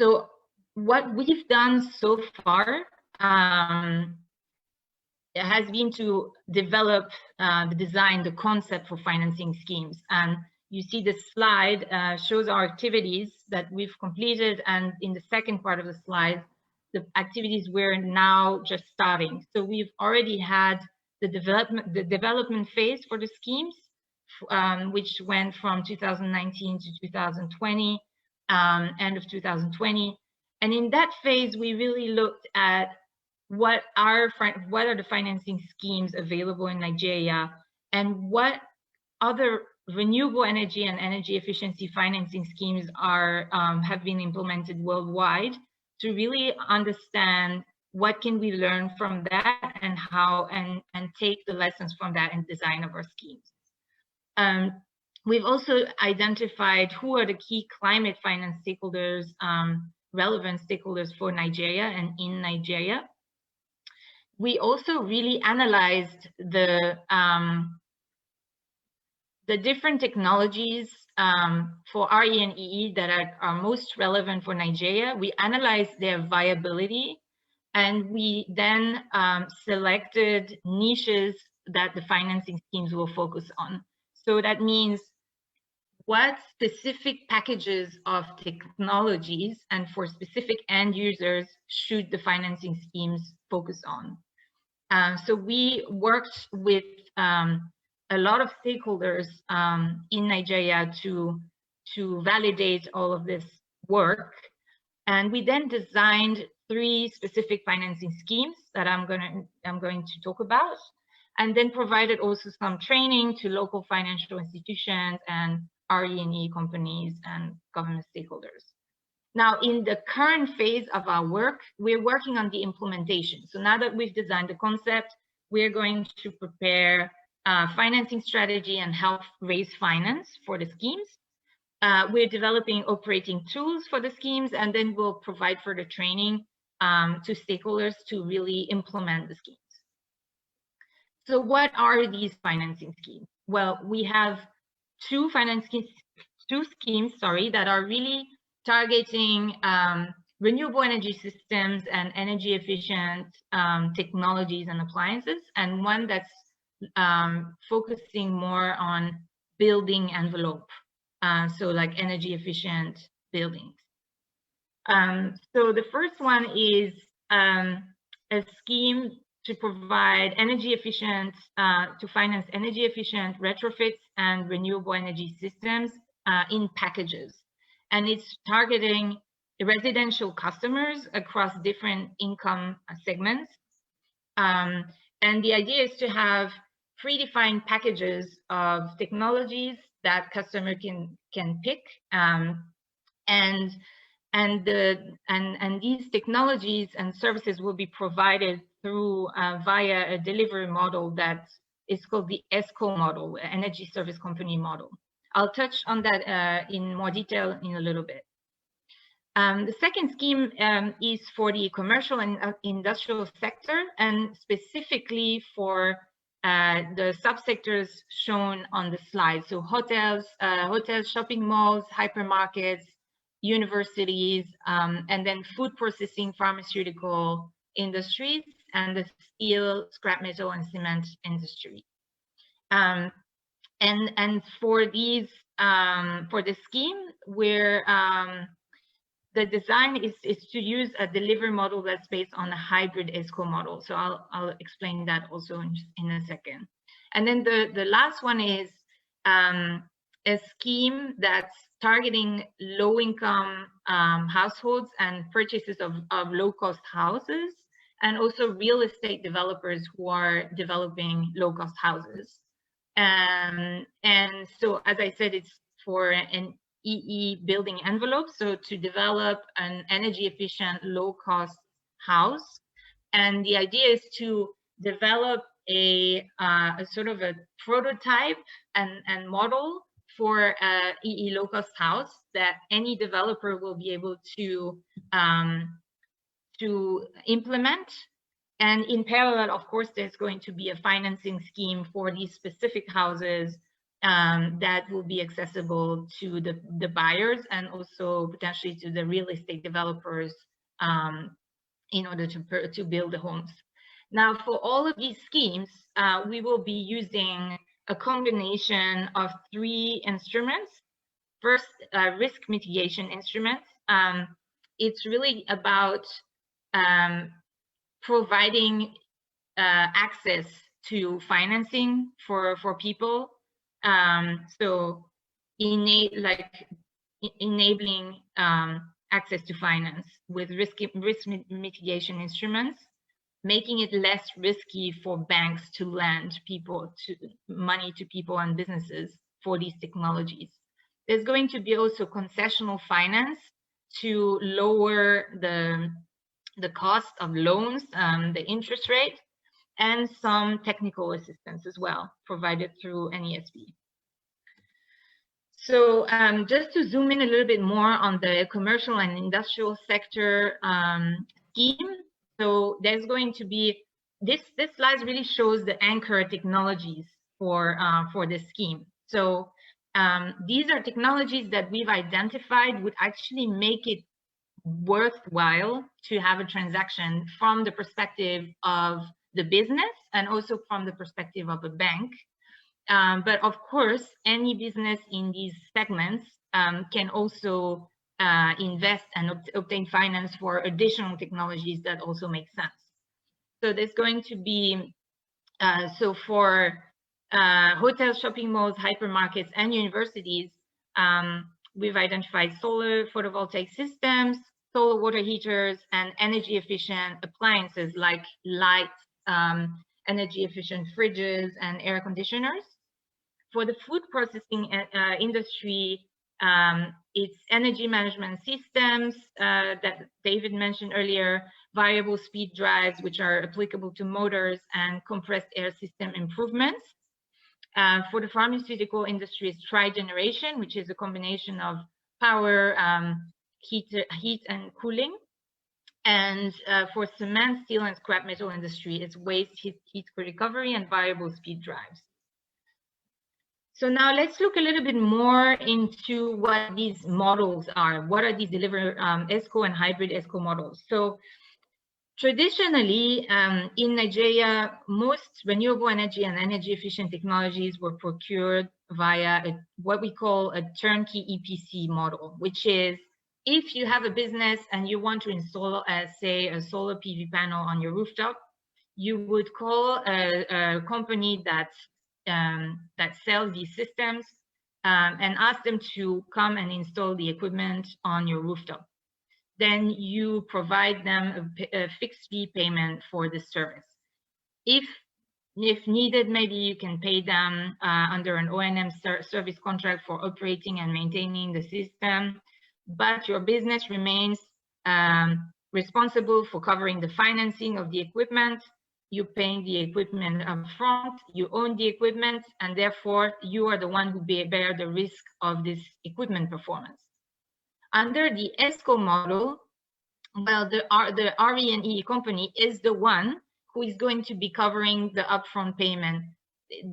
So what we've done so far has been to develop the concept for financing schemes. And you see the slide shows our activities that we've completed, and in the second part of the slide, the activities we're now just starting. So we've already had the development phase for the schemes, which went from 2019 to 2020, end of 2020. And in that phase, we really looked at what are the financing schemes available in Nigeria, and what other renewable energy and energy efficiency financing schemes are have been implemented worldwide, to really understand what can we learn from that, and how and take the lessons from that in design of our schemes. We've also identified who are the key climate finance stakeholders, relevant stakeholders for Nigeria and in Nigeria. We also really analyzed the different technologies for RE and EE that are most relevant for Nigeria. We analyzed their viability, and we then selected niches that the financing schemes will focus on. So that means what specific packages of technologies and for specific end users should the financing schemes focus on. So we worked with a lot of stakeholders in Nigeria to validate all of this work. And we then designed 3 specific financing schemes that I'm going to talk about, and then provided also some training to local financial institutions and RE and E companies and government stakeholders. Now, in the current phase of our work, we're working on the implementation. So now that we've designed the concept, we're going to prepare financing strategy and help raise finance for the schemes. We're developing operating tools for the schemes, and then we'll provide further training to stakeholders to really implement the schemes. So what are these financing schemes? Well, we have two schemes that are really targeting renewable energy systems and energy efficient technologies and appliances, and one that's focusing more on building envelope, so like energy efficient buildings. So the first one is a scheme to provide energy efficient, to finance energy efficient retrofits and renewable energy systems in packages. And it's targeting residential customers across different income segments. And the idea is to have predefined packages of technologies that customer can pick, and these technologies and services will be provided through via a delivery model that is called the ESCO model, Energy Service Company model. I'll touch on that in more detail in a little bit. The second scheme is for the commercial and industrial sector, and specifically for the subsectors shown on the slide. So hotels, shopping malls, hypermarkets, universities, and then food processing, pharmaceutical industries, and the steel, scrap metal, and cement industry. And for these, for the scheme, where the design is to use a delivery model that's based on a hybrid ESCO model. So I'll explain that also in a second. And then the last one is a scheme that's targeting low-income households and purchases of low-cost houses, and also real estate developers who are developing low-cost houses. And so, as I said, it's for an EE building envelope, so to develop an energy efficient, low cost house. And the idea is to develop a sort of a prototype and model for EE low cost house that any developer will be able to implement. And in parallel, of course, there's going to be a financing scheme for these specific houses that will be accessible to the buyers and also potentially to the real estate developers in order to build the homes. Now, for all of these schemes, we will be using a combination of 3 instruments. First, risk mitigation instruments. It's really about providing access to financing for people. So enabling access to finance with risk mitigation instruments, making it less risky for banks to lend money to people and businesses for these technologies. There's going to be also concessional finance to lower the cost of loans, the interest rate, and some technical assistance as well, provided through NESP. So just to zoom in a little bit more on the commercial and industrial sector scheme. So there's going to be, this slide really shows the anchor technologies for this scheme. So these are technologies that we've identified would actually make it worthwhile to have a transaction from the perspective of the business and also from the perspective of a bank. But of course, any business in these segments can also invest and obtain finance for additional technologies that also make sense. So there's going to be, so for hotels, shopping malls, hypermarkets, and universities, we've identified solar photovoltaic systems, solar water heaters, and energy efficient appliances like light, energy efficient fridges and air conditioners. For the food processing industry, it's energy management systems that David mentioned earlier, variable speed drives, which are applicable to motors, and compressed air system improvements. For the pharmaceutical industry, it's trigeneration, which is a combination of power, heat and cooling. And for cement, steel, and scrap metal industry, it's waste heat recovery and variable speed drives. So now let's look a little bit more into what these models are. What are these ESCO and hybrid ESCO models? So traditionally, in Nigeria, most renewable energy and energy efficient technologies were procured via what we call a turnkey EPC model, which is if you have a business and you want to install, say, a solar PV panel on your rooftop, you would call a company that sells these systems and ask them to come and install the equipment on your rooftop. Then you provide them a fixed fee payment for this service. If needed, maybe you can pay them under an O&M service contract for operating and maintaining the system, but your business remains responsible for covering the financing of the equipment. You're paying the equipment up front, you own the equipment, and therefore you are the one who bear the risk of this equipment performance. Under the ESCO model, well, the RE&E company is the one who is going to be covering the upfront payment.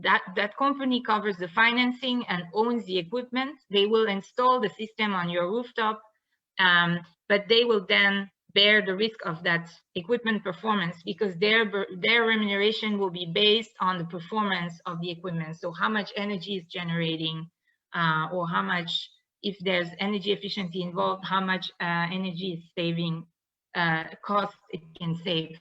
That company covers the financing and owns the equipment. They will install the system on your rooftop, but they will then bear the risk of that equipment performance because their remuneration will be based on the performance of the equipment. So how much energy is generating, or how much, if there's energy efficiency involved, how much energy is saving, cost it can save.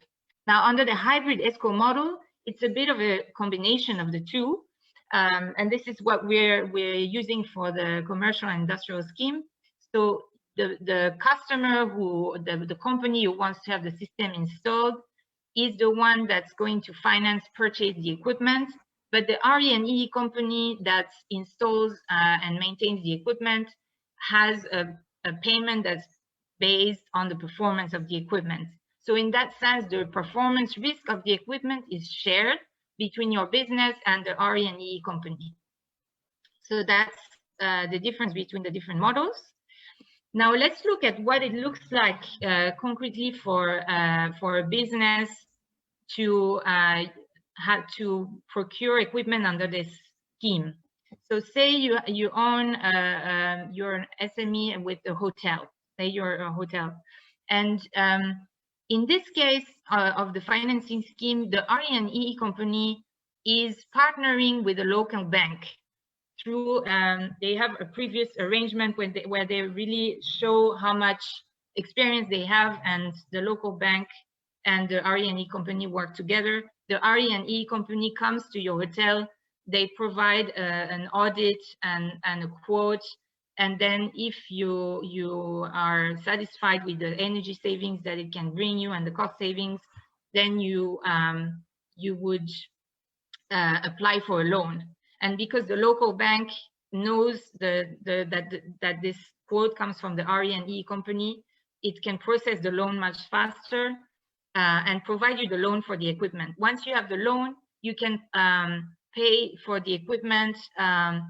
Now, under the hybrid ESCO model, it's a bit of a combination of the two. And this is what we're using for the commercial and industrial scheme. So the customer the company who wants to have the system installed is the one that's going to purchase the equipment, but the RE&E company that installs and maintains the equipment has a payment that's based on the performance of the equipment. So in that sense, the performance risk of the equipment is shared between your business and the RE&E company. So that's the difference between the different models. Now let's look at what it looks like concretely for a business to have to procure equipment under this scheme. So say you own you're an SME with a hotel. Say you're a hotel, and in this case of the financing scheme, the RE&E company is partnering with a local bank through they have a previous arrangement where they really show how much experience they have, and the local bank and the RE&E company work together. The RE&E company comes to your hotel, they provide an audit and a quote, and then if you are satisfied with the energy savings that it can bring you and the cost savings, then you would apply for a loan. And because the local bank knows that this quote comes from the RE&E company, it can process the loan much faster and provide you the loan for the equipment. Once you have the loan, you can pay for the equipment. And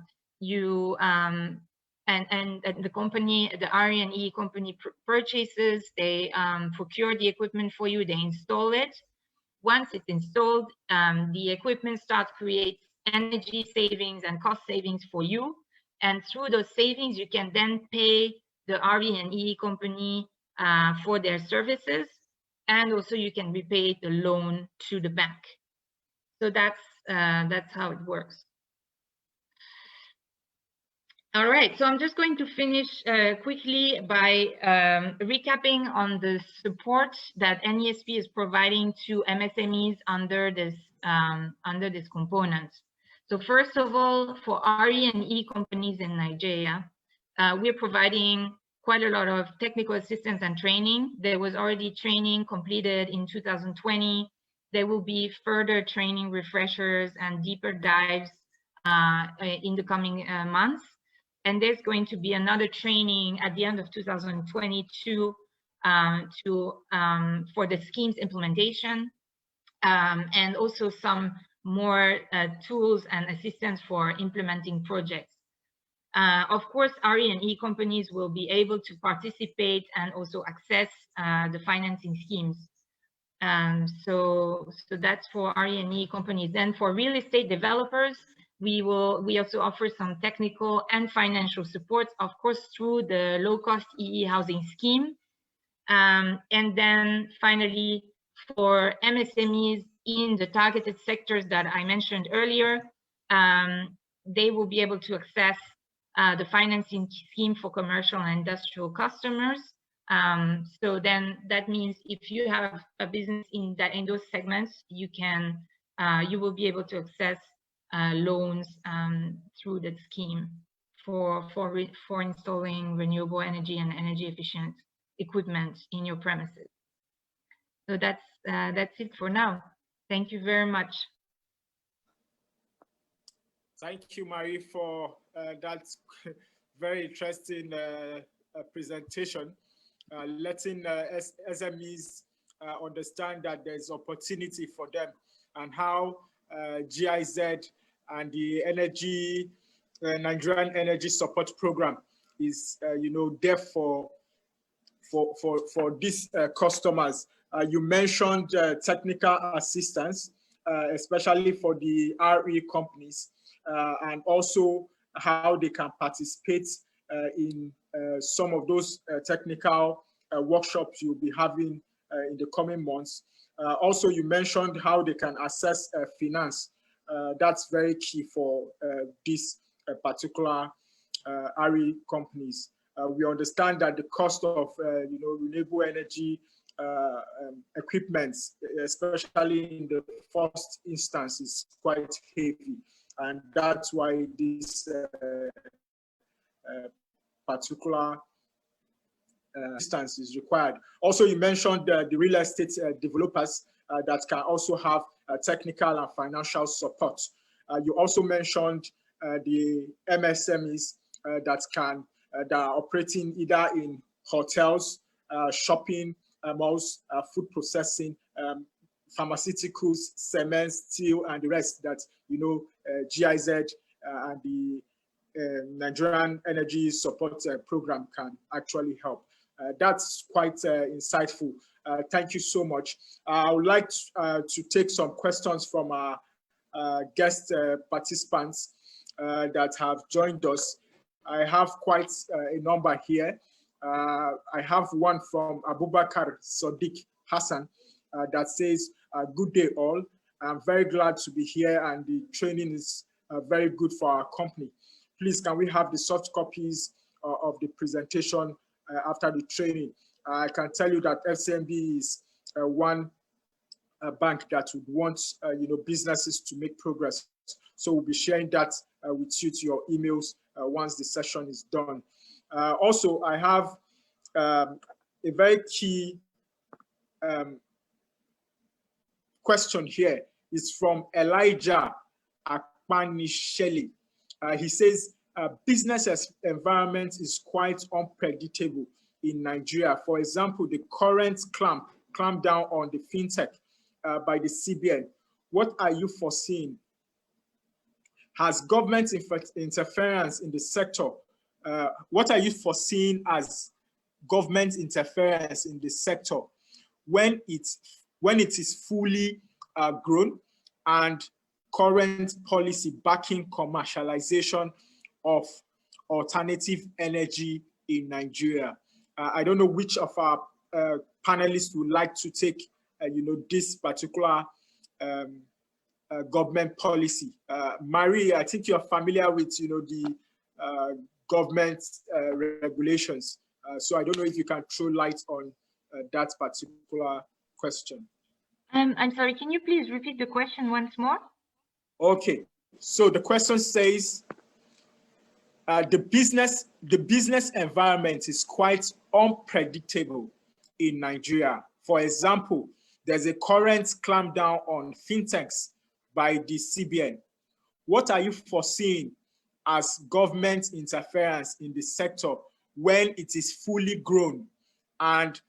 the company, the RE&E company purchases, they procure the equipment for you, they install it. Once it's installed, the equipment starts create energy savings and cost savings for you. And through those savings, you can then pay the RE&E company for their services. And also you can repay the loan to the bank. So that's how it works. All right, so I'm just going to finish quickly by recapping on the support that NESP is providing to MSMEs under this component. So first of all, for RE&E companies in Nigeria, we're providing quite a lot of technical assistance and training. There was already training completed in 2020. There will be further training refreshers and deeper dives in the coming months. And there's going to be another training at the end of 2022 for the scheme's implementation, and also some more tools and assistance for implementing projects. Of course, RE&E companies will be able to participate and also access the financing schemes. So that's for RE&E companies. Then for real estate developers, we also offer some technical and financial support, of course, through the low-cost EE housing scheme. And then finally, for MSMEs in the targeted sectors that I mentioned earlier, they will be able to access the financing scheme for commercial and industrial customers. So then that means if you have a business in those segments, you will be able to access loans through that scheme for installing renewable energy and energy efficient equipment in your premises. So that's it for now. Thank you very much. Thank you, Marie, for that very interesting presentation, letting SMEs understand that there's opportunity for them and how GIZ and the Nigerian Energy Support Program is, there for these customers. You mentioned technical assistance, especially for the RE companies, and also how they can participate in some of those technical workshops you'll be having in the coming months. Also, you mentioned how they can access finance. That's very key for these particular RE companies. We understand that the cost of renewable energy equipment, especially in the first instance, is quite heavy, and that's why this particular instance is required. Also, you mentioned the real estate developers that can also have technical and financial support. You also mentioned the MSMEs that can that are operating either in hotels, shopping malls, food processing, pharmaceuticals, cement, steel, and the rest that, GIZ and the Nigerian Energy Support Program can actually help. That's quite insightful. Thank you so much. I would like to take some questions from our guest participants that have joined us. I have quite a number here. I have one from Abubakar Sadiq Hassan that says, good day all. I'm very glad to be here and the training is very good for our company. Please, can we have the soft copies of the presentation after the training? I can tell you that FCMB is one bank that would want businesses to make progress. So we'll be sharing that with you to your emails once the session is done. Also, I have a very key question here. It's from Elijah Akpanisheli. He says, business environment is quite unpredictable in Nigeria. For example, the current clamp down on the fintech by the CBN. What are you foreseeing? Has government interference in the sector? What are you foreseeing as government interference in the sector when it is fully grown and current policy backing commercialization of alternative energy in Nigeria? I don't know which of our panelists would like to take, this particular government policy. Marie, I think you're familiar with, the government regulations. So I don't know if you can throw light on that particular question. I'm sorry, can you please repeat the question once more? Okay, so the question says, the business environment is quite unpredictable in Nigeria. For example, there's a current clampdown on fintechs by the CBN. What are you foreseeing as government interference in the sector when it is fully grown and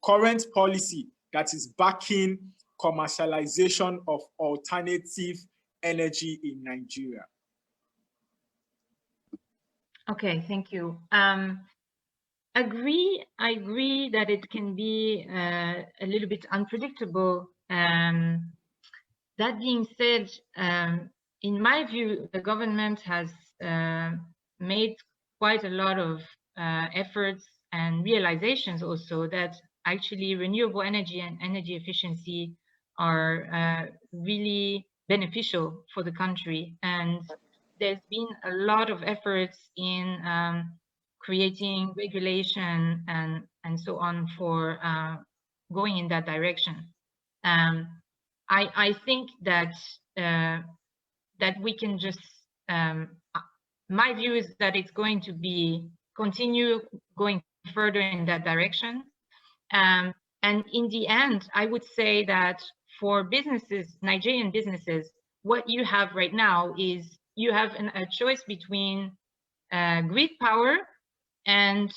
current policy that is backing commercialization of alternative energy in Nigeria? Okay, thank you. I agree that it can be a little bit unpredictable. That being said, in my view, the government has made quite a lot of efforts and realizations also that actually renewable energy and energy efficiency are really beneficial for the country. And there's been a lot of efforts in creating regulation and so on for going in that direction. I think that that we can just, my view is that it's going to be continue going further in that direction. And in the end, I would say that for businesses, Nigerian businesses, what you have right now is you have a choice between grid power and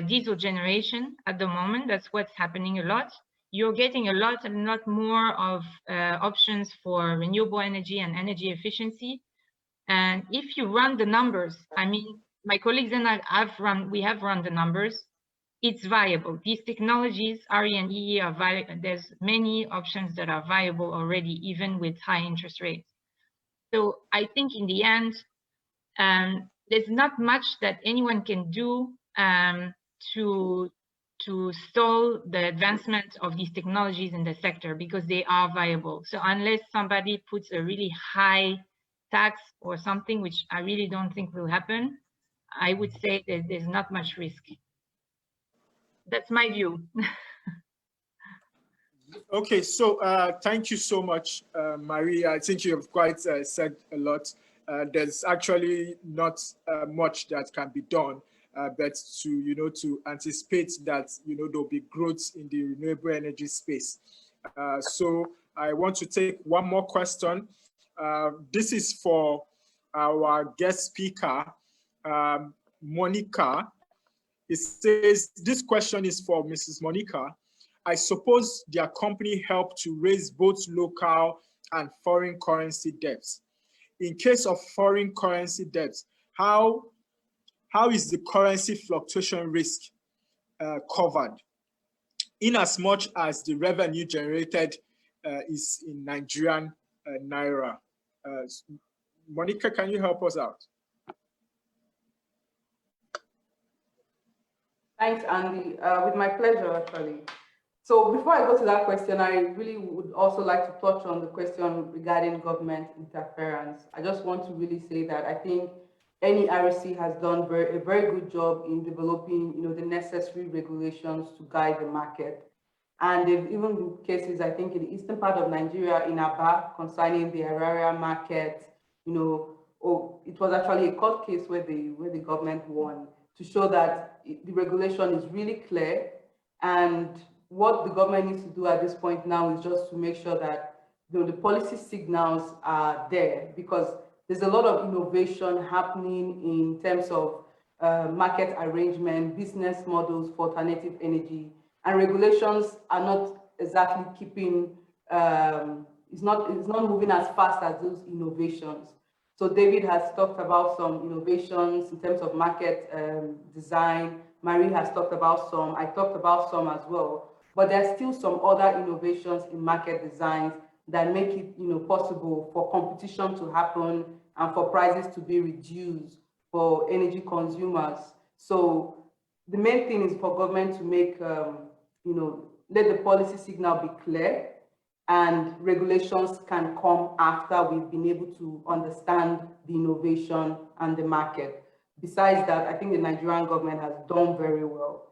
diesel generation at the moment. That's what's happening a lot. You're getting a lot more of options for renewable energy and energy efficiency. And if you run the numbers, I mean, my colleagues and we have run the numbers. It's viable. These technologies, RE and EE, are viable. There's many options that are viable already, even with high interest rates. So I think in the end, there's not much that anyone can do to stall the advancement of these technologies in the sector, because they are viable. So unless somebody puts a really high tax or something, which I really don't think will happen, I would say that there's not much risk. That's my view. Okay, so thank you so much, Marie. I think you have quite said a lot. There's actually not much that can be done, but to anticipate that there'll be growth in the renewable energy space. So I want to take one more question. This is for our guest speaker, Monica. It says, this question is for Mrs. Monica. I suppose their company helped to raise both local and foreign currency debts. In case of foreign currency debts, how is the currency fluctuation risk covered? In as much as the revenue generated is in Nigerian naira. Monica, can you help us out? Thanks, Andy. With my pleasure, actually. So before I go to that question, I really would also like to touch on the question regarding government interference. I just want to really say that I think NERC has done a very good job in developing, the necessary regulations to guide the market. And there've even been cases, I think, in the eastern part of Nigeria, in Aba, concerning the agrarian market. It was actually a court case where the government won, to show that the regulation is really clear. And what the government needs to do at this point now is just to make sure that the policy signals are there, because there's a lot of innovation happening in terms of market arrangement, business models for alternative energy, and regulations are not exactly keeping, it's not moving as fast as those innovations. So David has talked about some innovations in terms of market design. Marie has talked about some. I talked about some as well. But there's still some other innovations in market designs that make it possible for competition to happen and for prices to be reduced for energy consumers. So the main thing is for government to make, let the policy signal be clear, and regulations can come after we've been able to understand the innovation and the market. Besides that, I think the Nigerian government has done very well.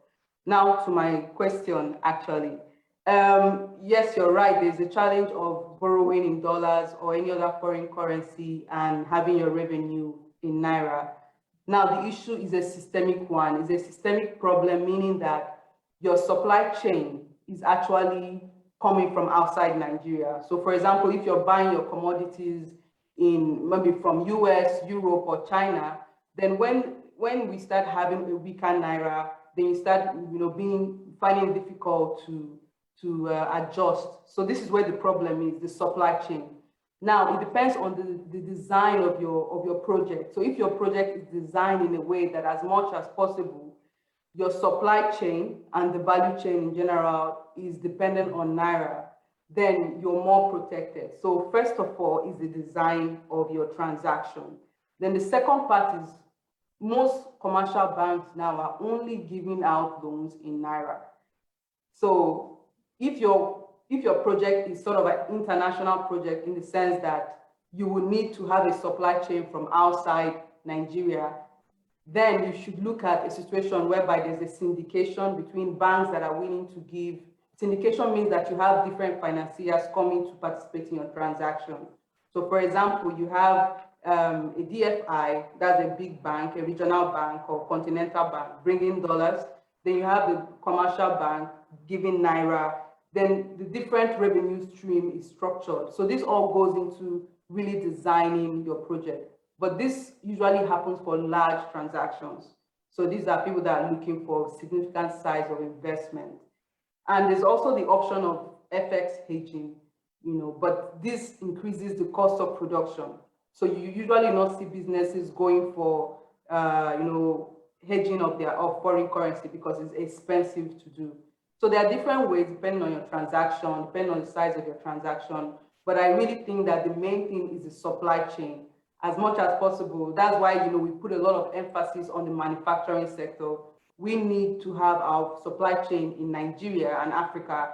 Now to my question, actually. Yes, you're right. There's a challenge of borrowing in dollars or any other foreign currency and having your revenue in naira. Now, the issue is a systemic one. It's a systemic problem, meaning that your supply chain is actually coming from outside Nigeria. So for example, if you're buying your commodities in maybe from US, Europe, or China, then when we start having a weaker naira, then you start finding it difficult to adjust. So this is where the problem is, the supply chain. Now, it depends on the design of your project. So if your project is designed in a way that as much as possible, your supply chain and the value chain in general is dependent on naira, then you're more protected. So first of all is the design of your transaction. Then the second part is most commercial banks now are only giving out loans in naira. So if your project is sort of an international project in the sense that you will need to have a supply chain from outside Nigeria, then you should look at a situation whereby there's a syndication between banks that are willing to give. Syndication means that you have different financiers coming to participate in your transaction. So for example, you have a DFI, that's a big bank, a regional bank or continental bank, bringing dollars. Then you have the commercial bank giving naira. Then the different revenue stream is structured. So this all goes into really designing your project. But this usually happens for large transactions. So these are people that are looking for significant size of investment. And there's also the option of FX hedging, but this increases the cost of production. So you usually not see businesses going for, hedging of foreign currency because it's expensive to do. So there are different ways depending on your transaction, depending on the size of your transaction. But I really think that the main thing is the supply chain. As much as possible. That's why we put a lot of emphasis on the manufacturing sector. We need to have our supply chain in Nigeria and Africa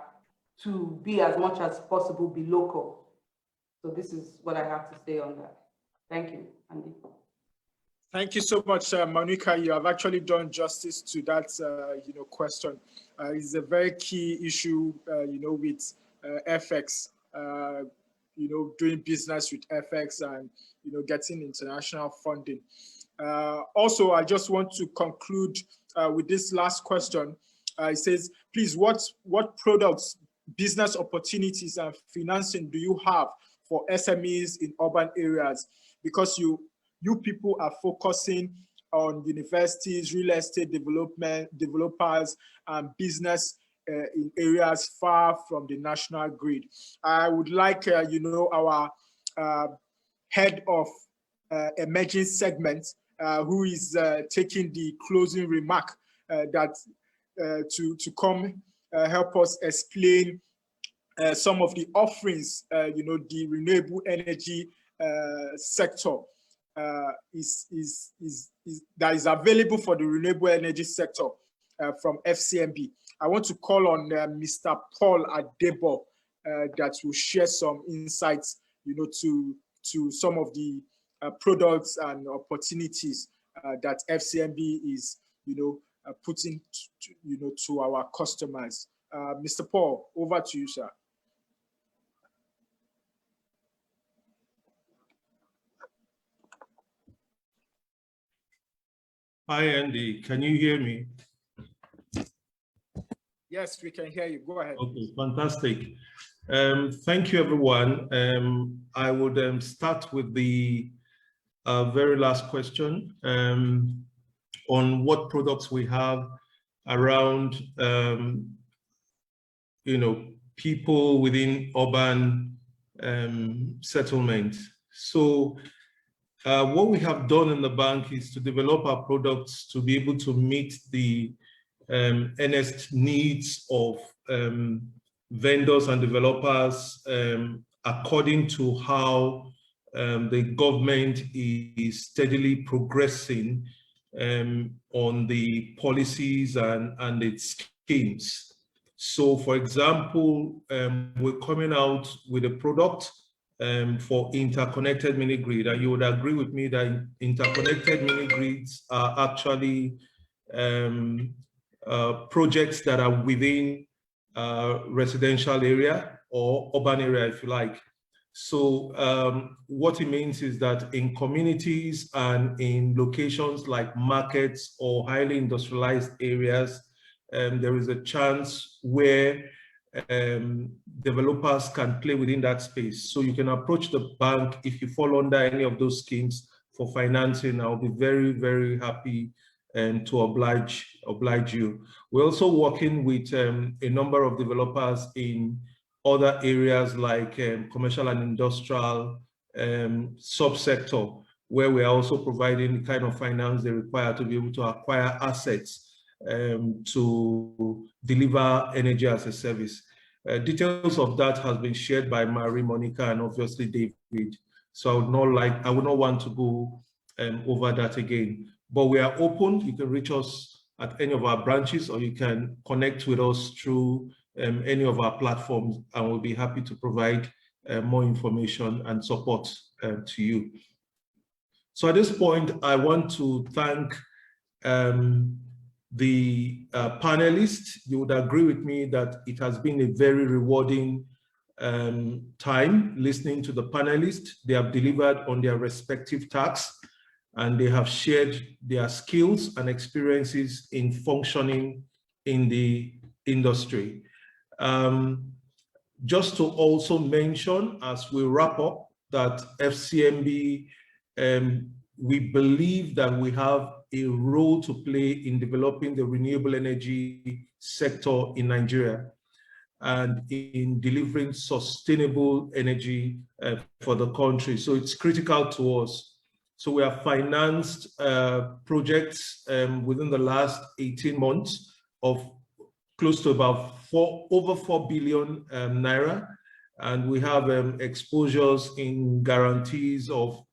to be as much as possible be local. So this is what I have to say on that. Thank you, Andy. Thank you so much, Monica. You have actually done justice to that, question. It's a very key issue, with FX. Doing business with FX and getting international funding. Also, I just want to conclude with this last question. It says, please, what products, business opportunities, and financing do you have for SMEs in urban areas? Because you people are focusing on universities, real estate developers, and business in areas far from the national grid. I would like, our head of emerging segments, who is taking the closing remark, to come help us explain some of the offerings, the renewable energy sector that is available for the renewable energy sector from FCMB. I want to call on Mr. Paul Adebo that will share some insights, to some of the products and opportunities that FCMB is, putting, to our customers. Mr. Paul, over to you, sir. Hi, Andy. Can you hear me? Yes, we can hear you. Go ahead. Okay, fantastic. Thank you, everyone. I would start with the very last question on what products we have around, people within urban settlements. So what we have done in the bank is to develop our products to be able to meet the NESP needs of vendors and developers according to how the government is steadily progressing on the policies and its schemes. So, for example, we're coming out with a product for interconnected mini-grid, and you would agree with me that interconnected mini-grids are actually projects that are within residential area or urban area, if you like. So what it means is that in communities and in locations like markets or highly industrialized areas, there is a chance where developers can play within that space. So you can approach the bank if you fall under any of those schemes for financing. I'll be very, very happy to oblige you. We're also working with a number of developers in other areas like commercial and industrial subsector, where we are also providing the kind of finance they require to be able to acquire assets to deliver energy as a service. Details of that has been shared by Marie, Monica, and obviously David. So I would not want to go over that again. But we are open. You can reach us at any of our branches, or you can connect with us through any of our platforms, and we'll be happy to provide more information and support to you. So at this point, I want to thank the panelists. You would agree with me that it has been a very rewarding time listening to the panelists. They have delivered on their respective tasks, and they have shared their skills and experiences in functioning in the industry. Just to also mention, as we wrap up, that FCMB, we believe that we have a role to play in developing the renewable energy sector in Nigeria and in delivering sustainable energy for the country. So it's critical to us. So we have financed projects within the last 18 months of close to about over 4 billion naira, and we have exposures in guarantees of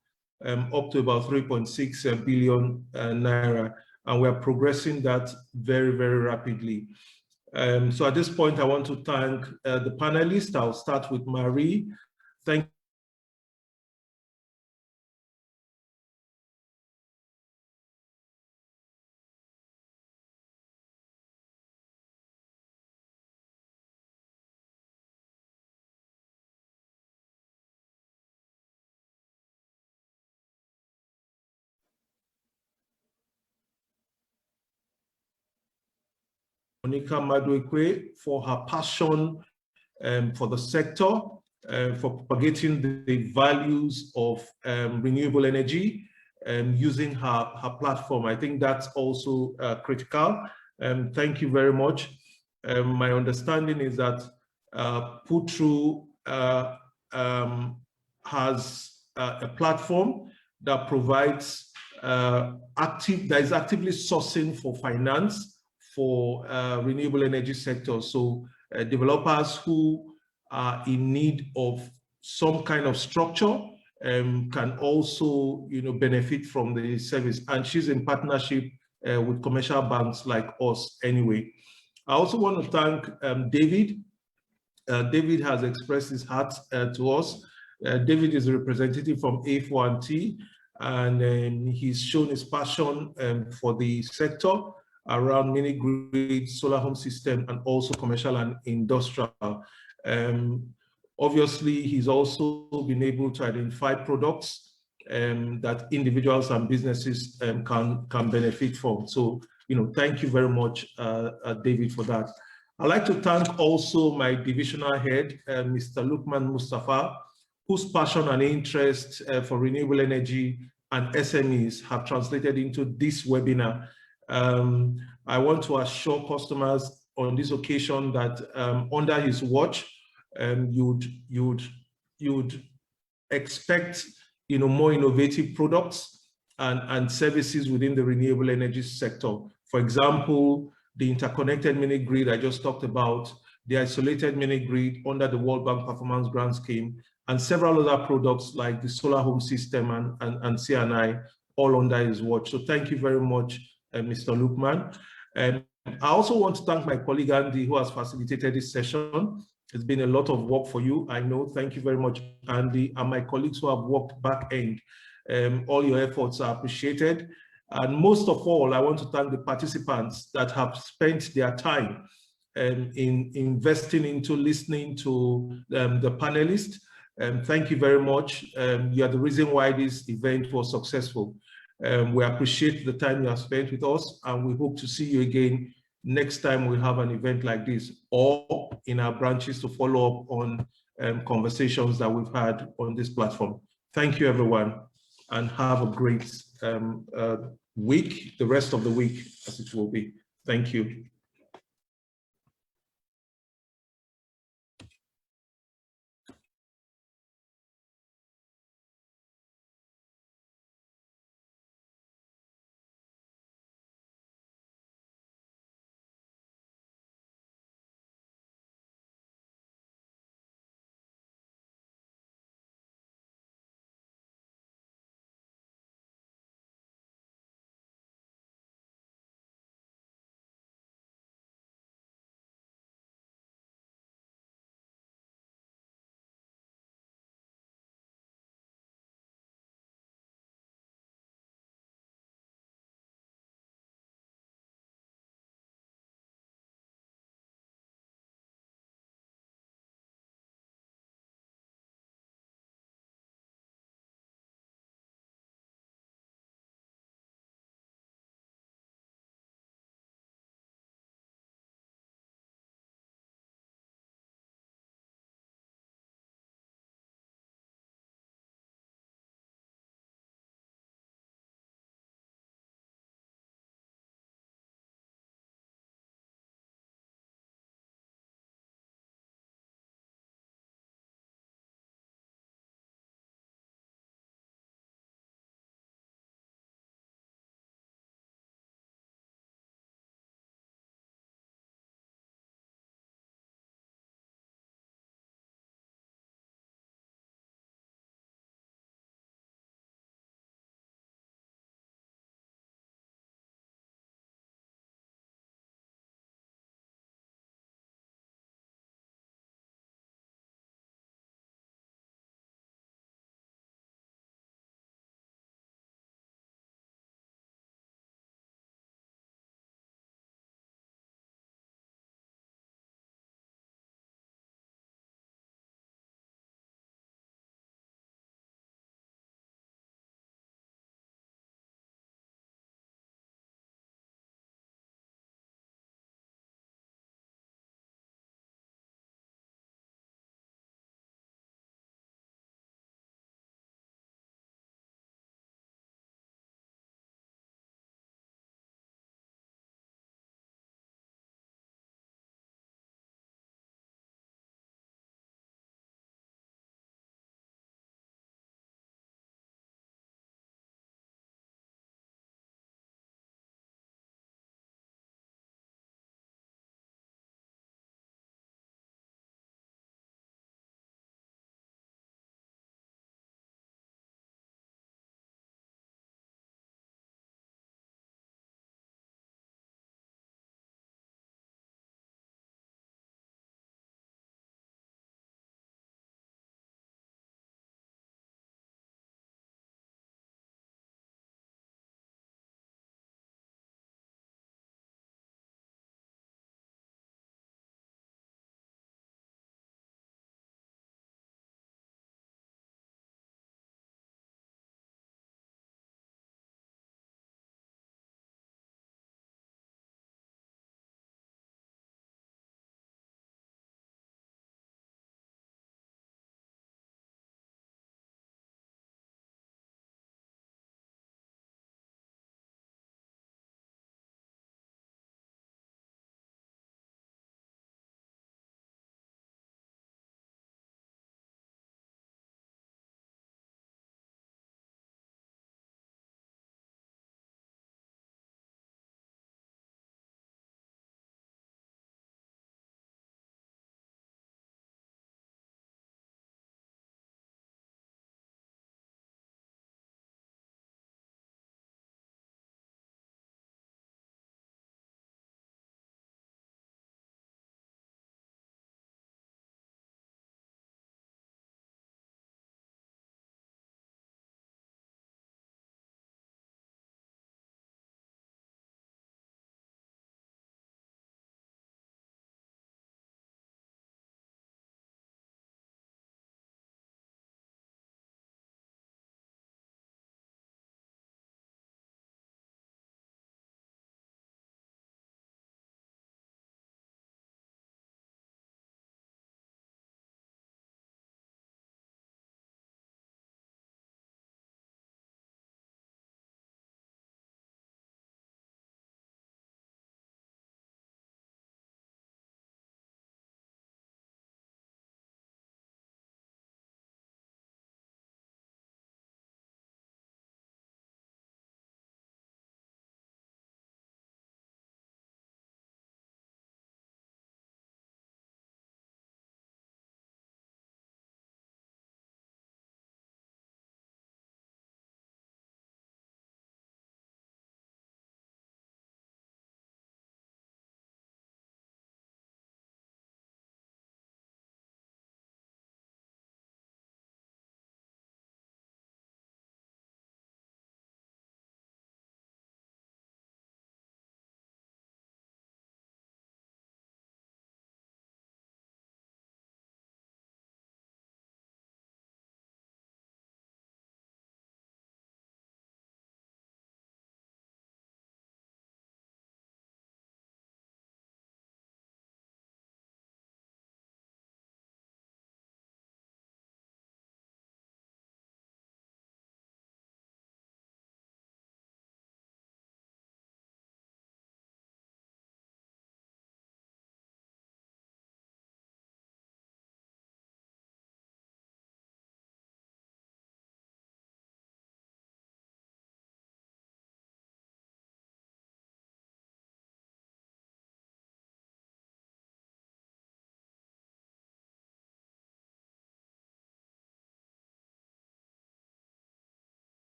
up to about 3.6 billion naira, and we are progressing that very, very rapidly. So at this point, I want to thank the panelists. I'll start with Marie. Thank you. Monica Maduekwe for her passion for the sector, for propagating the values of renewable energy, using her platform. I think that's also critical. Thank you very much. My understanding is that Put Through has a platform that provides that is actively sourcing for finance for renewable energy sector. So developers who are in need of some kind of structure can also, benefit from the service. And she's in partnership with commercial banks like us anyway. I also want to thank David. David has expressed his heart to us. David is a representative from A4T, and he's shown his passion for the sector around mini-grid, solar home system, and also commercial and industrial. Obviously, he's also been able to identify products that individuals and businesses can benefit from. So, thank you very much, David, for that. I'd like to thank also my divisional head, Mr. Lukman Mustafa, whose passion and interest for renewable energy and SMEs have translated into this webinar. I want to assure customers on this occasion that under his watch, you'd expect more innovative products and services within the renewable energy sector. For example, the interconnected mini grid I just talked about, the isolated mini grid under the World Bank Performance Grant Scheme, and several other products like the solar home system and CNI, all under his watch. So thank you very much, Mr. Lukman. I also want to thank my colleague Andy, who has facilitated this session. It's been a lot of work for you, I know. Thank you very much, Andy, and my colleagues who have worked back end. All your efforts are appreciated. And most of all, I want to thank the participants that have spent their time in investing into listening to the panelists. Thank you very much. You are the reason why this event was successful. We appreciate the time you have spent with us, and we hope to see you again next time we have an event like this, or in our branches to follow up on conversations that we've had on this platform. Thank you, everyone, and have a great week, the rest of the week as it will be. Thank you.